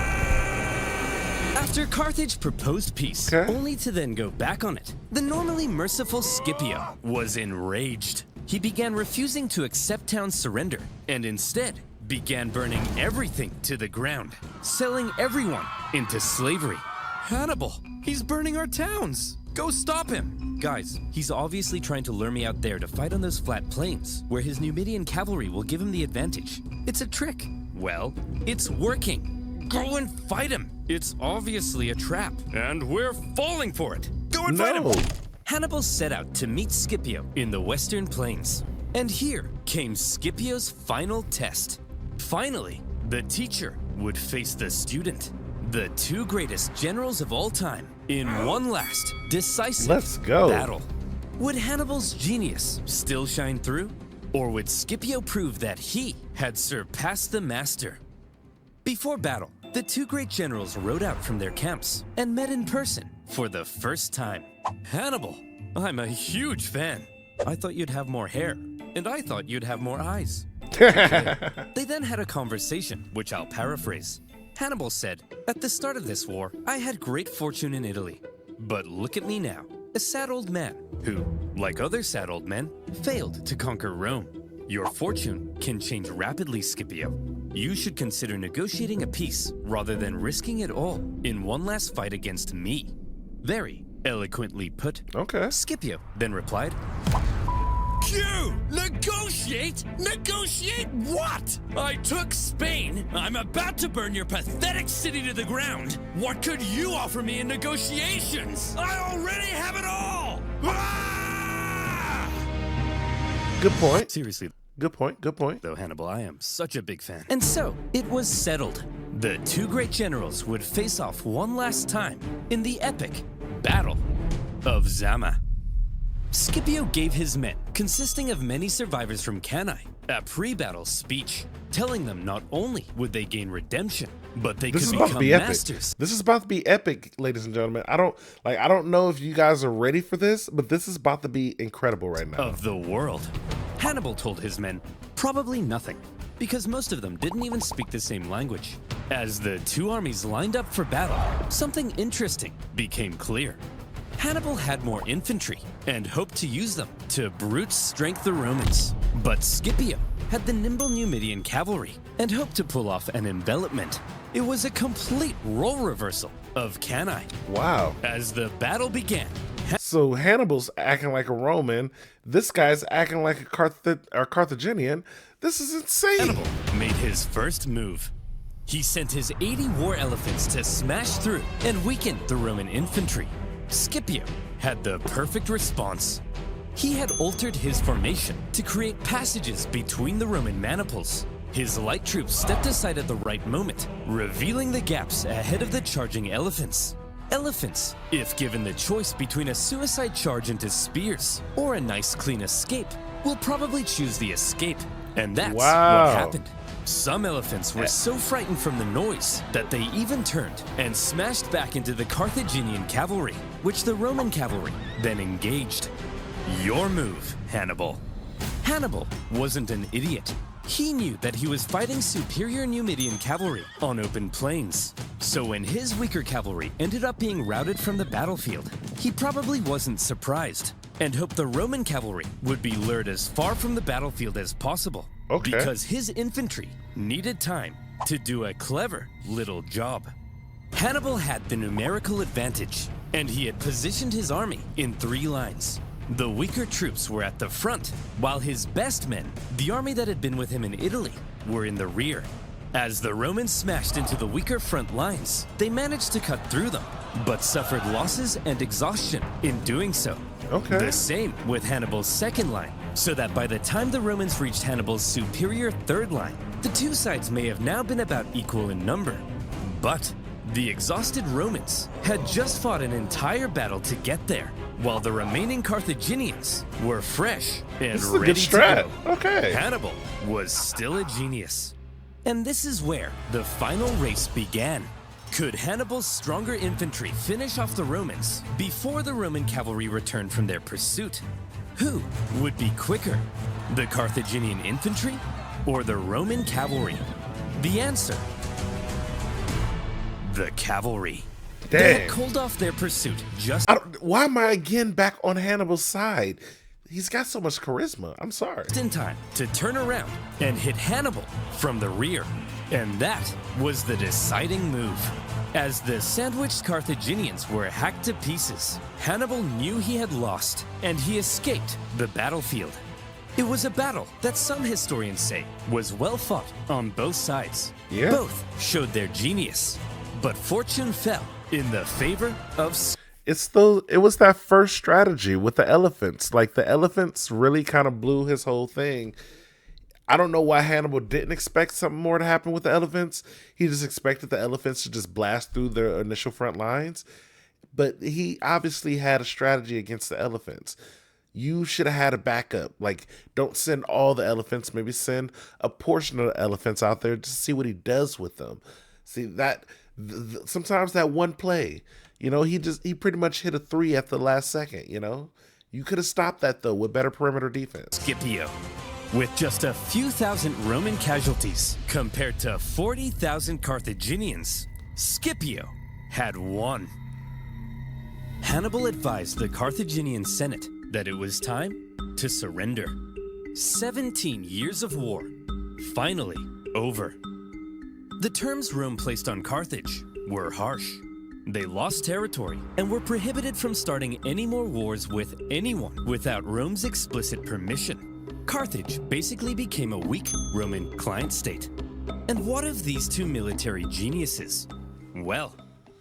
After Carthage proposed peace, only to then go back on it, the normally merciful Scipio was enraged. He began refusing to accept town surrender, and instead began burning everything to the ground, selling everyone into slavery. Hannibal, he's burning our towns. Go stop him. Guys, he's obviously trying to lure me out there to fight on those flat plains, where his Numidian cavalry will give him the advantage. It's a trick. Well, it's working. Go and fight him. It's obviously a trap, and we're falling for it. Go and fight him. Hannibal set out to meet Scipio in the western plains. And here came Scipio's final test. Finally, the teacher would face the student, the two greatest generals of all time, in one last, decisive battle. Would Hannibal's genius still shine through? Or would Scipio prove that he had surpassed the master? Before battle, the two great generals rode out from their camps and met in person for the first time. Hannibal, I'm a huge fan. I thought you'd have more hair, and I thought you'd have more eyes. They then had a conversation, which I'll paraphrase. Hannibal said, "At the start of this war, I had great fortune in Italy. But look at me now, a sad old man who, like other sad old men, failed to conquer Rome. Your fortune can change rapidly, Scipio. You should consider negotiating a peace rather than risking it all in one last fight against me." Very eloquently put. Scipio then replied, You! Negotiate? Negotiate what? I took Spain. I'm about to burn your pathetic city to the ground. What could you offer me in negotiations? I already have it all! Ah! Good point. Seriously. Good point. Good point. Though, Hannibal, I am such a big fan. And so, it was settled. The two great generals would face off one last time in the epic Battle of Zama. Scipio gave his men, consisting of many survivors from Cannae, a pre-battle speech, telling them not only would they gain redemption, but they could become masters. This is about to be epic, ladies and gentlemen. I don't know if you guys are ready for this, but this is about to be incredible right now. Of the world. Hannibal told his men probably nothing, because most of them didn't even speak the same language. As the two armies lined up for battle, something interesting became clear. Hannibal had more infantry and hoped to use them to brute strength the Romans. But Scipio had the nimble Numidian cavalry and hoped to pull off an envelopment. It was a complete role reversal of Cannae. Wow. As the battle began, so Hannibal's acting like a Roman. This guy's acting like a Carthaginian. This is insane. Hannibal made his first move. He sent his 80 war elephants to smash through and weaken the Roman infantry. Scipio had the perfect response. He had altered his formation to create passages between the Roman maniples. His light troops stepped aside at the right moment, revealing the gaps ahead of the charging elephants. Elephants, if given the choice between a suicide charge into spears or a nice clean escape, will probably choose the escape. And that's what happened. Some elephants were so frightened from the noise that they even turned and smashed back into the Carthaginian cavalry, which the Roman cavalry then engaged. Your move, Hannibal. Hannibal wasn't an idiot. He knew that he was fighting superior Numidian cavalry on open plains. So when his weaker cavalry ended up being routed from the battlefield, he probably wasn't surprised and hoped the Roman cavalry would be lured as far from the battlefield as possible. Because his infantry needed time to do a clever little job. Hannibal had the numerical advantage, and he had positioned his army in 3 lines. The weaker troops were at the front, while his best men, the army that had been with him in Italy, were in the rear. As the Romans smashed into the weaker front lines, they managed to cut through them but suffered losses and exhaustion in doing so. Okay. The same with Hannibal's second line, so that by the time the Romans reached Hannibal's superior third line, the two sides may have now been about equal in number. But the exhausted Romans had just fought an entire battle to get there, while the remaining Carthaginians were fresh and This is a ready good to strat. go. Okay. Hannibal was still a genius. And this is where the final race began. Could Hannibal's stronger infantry finish off the Romans before the Roman cavalry returned from their pursuit? Who would be quicker, the Carthaginian infantry or the Roman cavalry? The answer: the cavalry. They Dang. had called off their pursuit just Why am I again back on Hannibal's side? He's got so much charisma. I'm sorry. in time to turn around and hit Hannibal from the rear. And that was the deciding move. As the sandwiched Carthaginians were hacked to pieces, Hannibal knew he had lost, and he escaped the battlefield. It was a battle that some historians say was well fought on both sides. Yeah. Both showed their genius, but fortune fell in the favor of It was that first strategy with the elephants. Like, the elephants really kind of blew his whole thing. I don't know why Hannibal didn't expect something more to happen with the elephants. He just expected the elephants to just blast through their initial front lines. But he obviously had a strategy against the elephants. You should have had a backup. Like, don't send all the elephants. Maybe send a portion of the elephants out there to see what he does with them. See, that sometimes that one play, he pretty much hit a 3 at the last second, You could have stopped that, though, with better perimeter defense. Scipio. With just a few thousand Roman casualties compared to 40,000 Carthaginians, Scipio had won. Hannibal advised the Carthaginian Senate that it was time to surrender. 17 years of war, finally over. The terms Rome placed on Carthage were harsh. They lost territory and were prohibited from starting any more wars with anyone without Rome's explicit permission. Carthage basically became a weak Roman client state. And what of these two military geniuses? Well,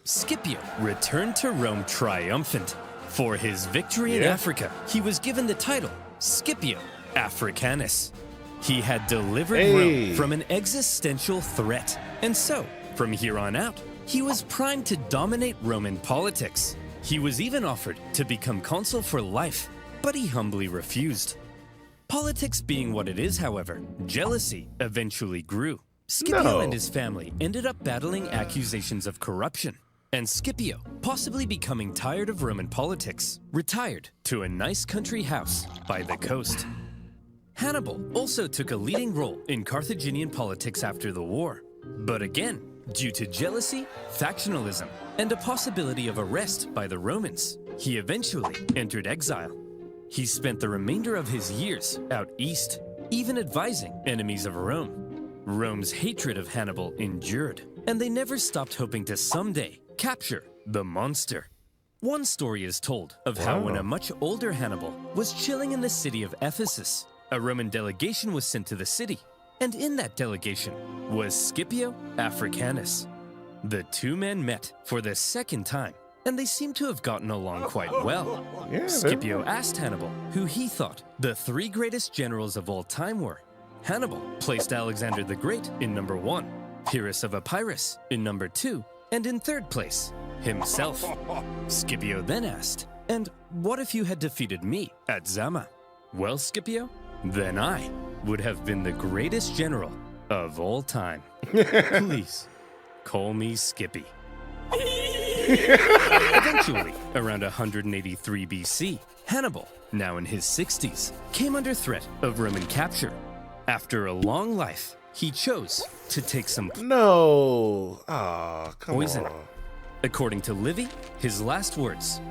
Scipio returned to Rome triumphant. For his victory in Africa, he was given the title Scipio Africanus. He had delivered Rome from an existential threat. And so, from here on out, he was primed to dominate Roman politics. He was even offered to become consul for life, but he humbly refused. Politics being what it is, however, jealousy eventually grew. Scipio and his family ended up battling accusations of corruption. And Scipio, possibly becoming tired of Roman politics, retired to a nice country house by the coast. Hannibal also took a leading role in Carthaginian politics after the war. But again, due to jealousy, factionalism, and a possibility of arrest by the Romans, he eventually entered exile. He spent the remainder of his years out east, even advising enemies of Rome. Rome's hatred of Hannibal endured, and they never stopped hoping to someday capture the monster. One story is told of how when a much older Hannibal was chilling in the city of Ephesus, a Roman delegation was sent to the city, and in that delegation was Scipio Africanus. The two men met for the second time, and they seem to have gotten along quite well. Scipio asked Hannibal who he thought the 3 greatest generals of all time were. Hannibal placed Alexander the Great in number 1, Pyrrhus of Epirus in number 2, and in 3rd place, himself. Scipio then asked, "And what if you had defeated me at Zama?" "Well, Scipio, then I would have been the greatest general of all time. Please, call me Skippy." Eventually, around 183 BC, Hannibal, now in his 60s, came under threat of Roman capture. After a long life, he chose to take some poison. According to Livy, his last words: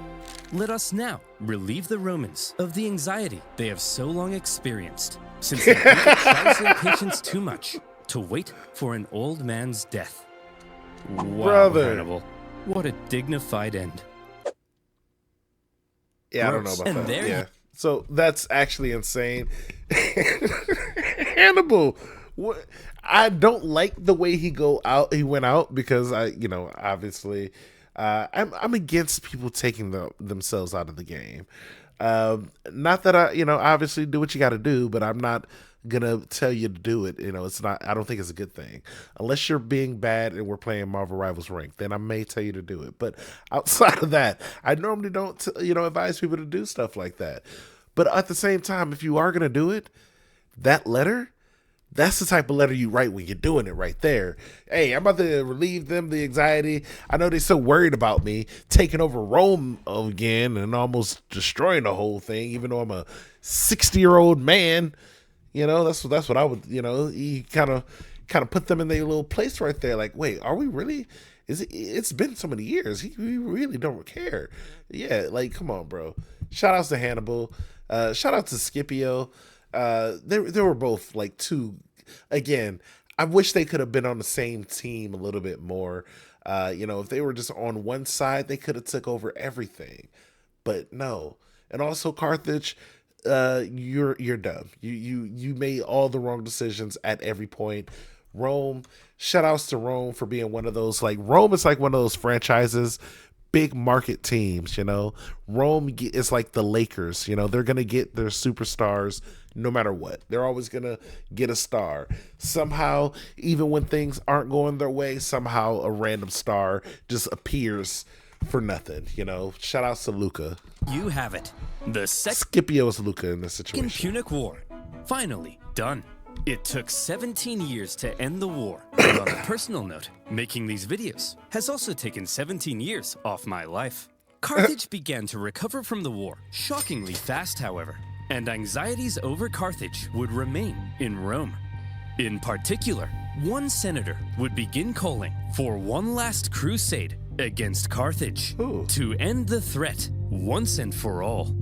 "Let us now relieve the Romans of the anxiety they have so long experienced, since they exercise their patience too much to wait for an old man's death." Wow, Brother. Hannibal, what a dignified end. Yeah, I don't know Gross. about And that. there Yeah. So that's actually insane. Hannibal What, I don't like the way he went out because obviously, I'm against people taking themselves out of the game. Not that obviously do what you got to do, but I'm not gonna tell you to do it. It's not. I don't think it's a good thing unless you're being bad and we're playing Marvel Rivals ranked. Then I may tell you to do it. But outside of that, I normally don't advise people to do stuff like that. But at the same time, if you are gonna do it, that letter. That's the type of letter you write when you're doing it right there. Hey, I'm about to relieve them the anxiety. I know they're so worried about me taking over Rome again and almost destroying the whole thing, even though I'm a 60-year-old man. That's what I would. He kind of put them in their little place right there. Like, wait, are we really? It's been so many years. We really don't care. Yeah, like, come on, bro. Shout outs to Hannibal. Shout out to Scipio. They were both like two. Again, I wish they could have been on the same team a little bit more. If they were just on one side, they could have took over everything. But no. And also Carthage, you're dumb. You made all the wrong decisions at every point. Rome, shout outs to Rome for being one of those, like, Rome is like one of those franchises, big market teams. Rome is like the Lakers. They're gonna get their superstars no matter what. They're always gonna get a star somehow, even when things aren't going their way. Somehow a random star just appears for nothing. Shout outs to Luca. You have it. The Scipio is Luca in this Second situation. Punic War, finally done. It took 17 years to end the war, but on a personal note, making these videos has also taken 17 years off my life. Carthage began to recover from the war, shockingly fast, however, and anxieties over Carthage would remain in Rome. In particular, one senator would begin calling for one last crusade against Carthage to end the threat once and for all.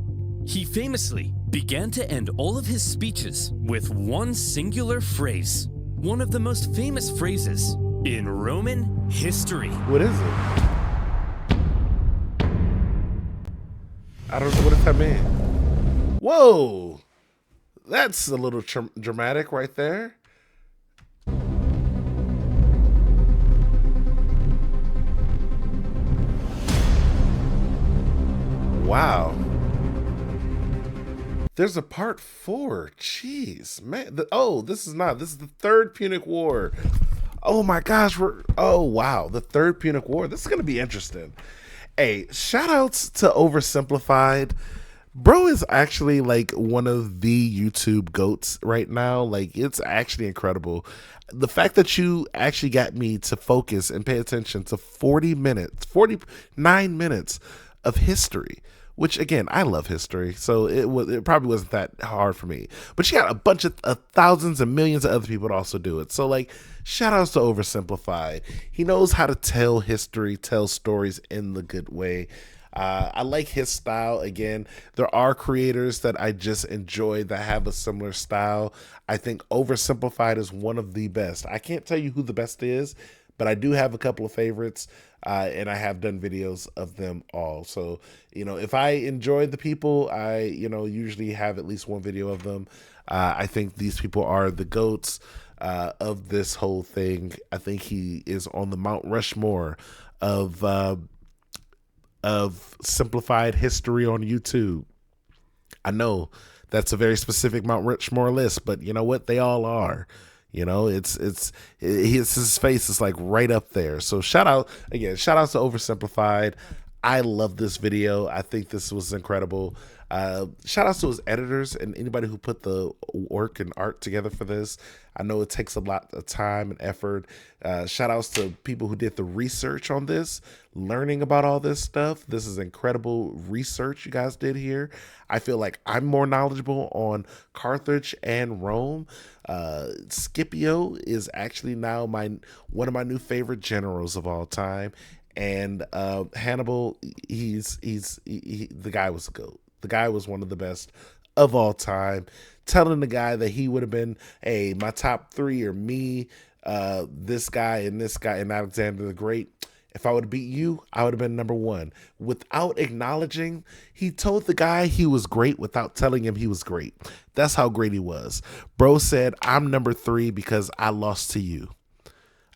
He famously began to end all of his speeches with one singular phrase, one of the most famous phrases in Roman history. What is it? I don't know. What does that mean? Whoa, that's a little dramatic right there. Wow. There's a part 4. Jeez, man. This is the Third Punic War. Oh my gosh, wow. The Third Punic War. This is going to be interesting. Hey, shout outs to Oversimplified. Bro is actually like one of the YouTube goats right now. Like, it's actually incredible. The fact that you actually got me to focus and pay attention to 49 minutes of history, which, again, I love history, so it probably wasn't that hard for me. But you got a bunch of thousands and millions of other people to also do it. So, like, shout outs to Oversimplified. He knows how to tell history, tell stories in the good way. I like his style. Again, there are creators that I just enjoy that have a similar style. I think Oversimplified is one of the best. I can't tell you who the best is, but I do have a couple of favorites, and I have done videos of them all. So, if I enjoy the people, I, usually have at least one video of them. I think these people are the GOATs of this whole thing. I think he is on the Mount Rushmore of simplified history on YouTube. I know that's a very specific Mount Rushmore list, but you know what? They all are. His face is like right up there. So shout out to Oversimplified. I love this video. I think this was incredible. Shout out to his editors and anybody who put the work and art together for this. I know it takes a lot of time and effort. Shout outs to people who did the research on this, learning about all this stuff. This is incredible research you guys did here. I feel like I'm more knowledgeable on Carthage and Rome. Scipio is actually now one of my new favorite generals of all time. And Hannibal, the guy was a GOAT. The guy was one of the best of all time. Telling the guy that he would have been, hey, my top 3 are me, this guy, and Alexander the Great. If I would have beat you, I would have been number one. Without acknowledging, he told the guy he was great without telling him he was great. That's how great he was. Bro said, I'm number 3 because I lost to you.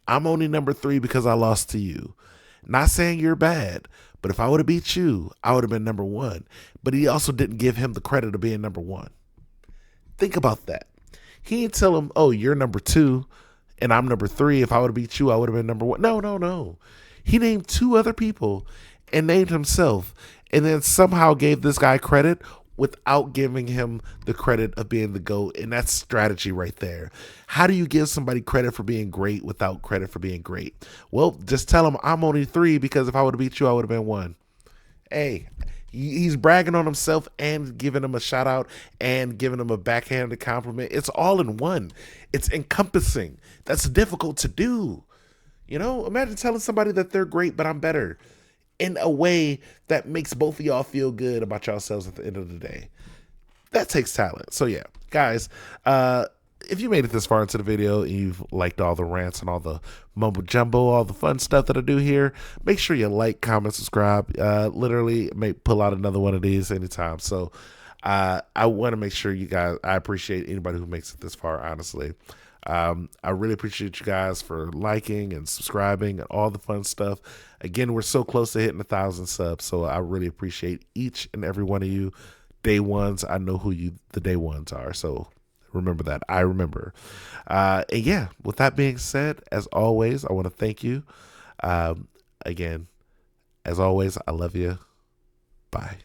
I'm only number 3 because I lost to you. Not saying you're bad, but if I would have beat you, I would have been number 1. But he also didn't give him the credit of being number 1. Think about that. He didn't tell him, oh, you're number 2 and I'm number 3. If I would have beat you, I would have been number 1. No. He named 2 other people and named himself, and then somehow gave this guy credit without giving him the credit of being the GOAT. And that's strategy right there. How do you give somebody credit for being great without credit for being great? Well, just tell him I'm only 3 because if I would have beat you, I would have been 1. Hey, he's bragging on himself and giving him a shout out and giving him a backhanded compliment. It's all in one. It's encompassing. That's difficult to do. You know, imagine telling somebody that they're great, but I'm better, in a way that makes both of y'all feel good about yourselves at the end of the day. That takes talent. So yeah, guys, if you made it this far into the video and you've liked all the rants and all the mumbo jumbo, all the fun stuff that I do here, make sure you like, comment, subscribe. Literally may pull out another one of these anytime. So I want to make sure you guys, I appreciate anybody who makes it this far, honestly. I really appreciate you guys for liking and subscribing and all the fun stuff. Again, we're so close to hitting 1,000 subs, so I really appreciate each and every one of you. Day ones, I know who the day ones are, so remember that. I remember. And yeah, with that being said, as always, I want to thank you. Again, as always, I love you. Bye.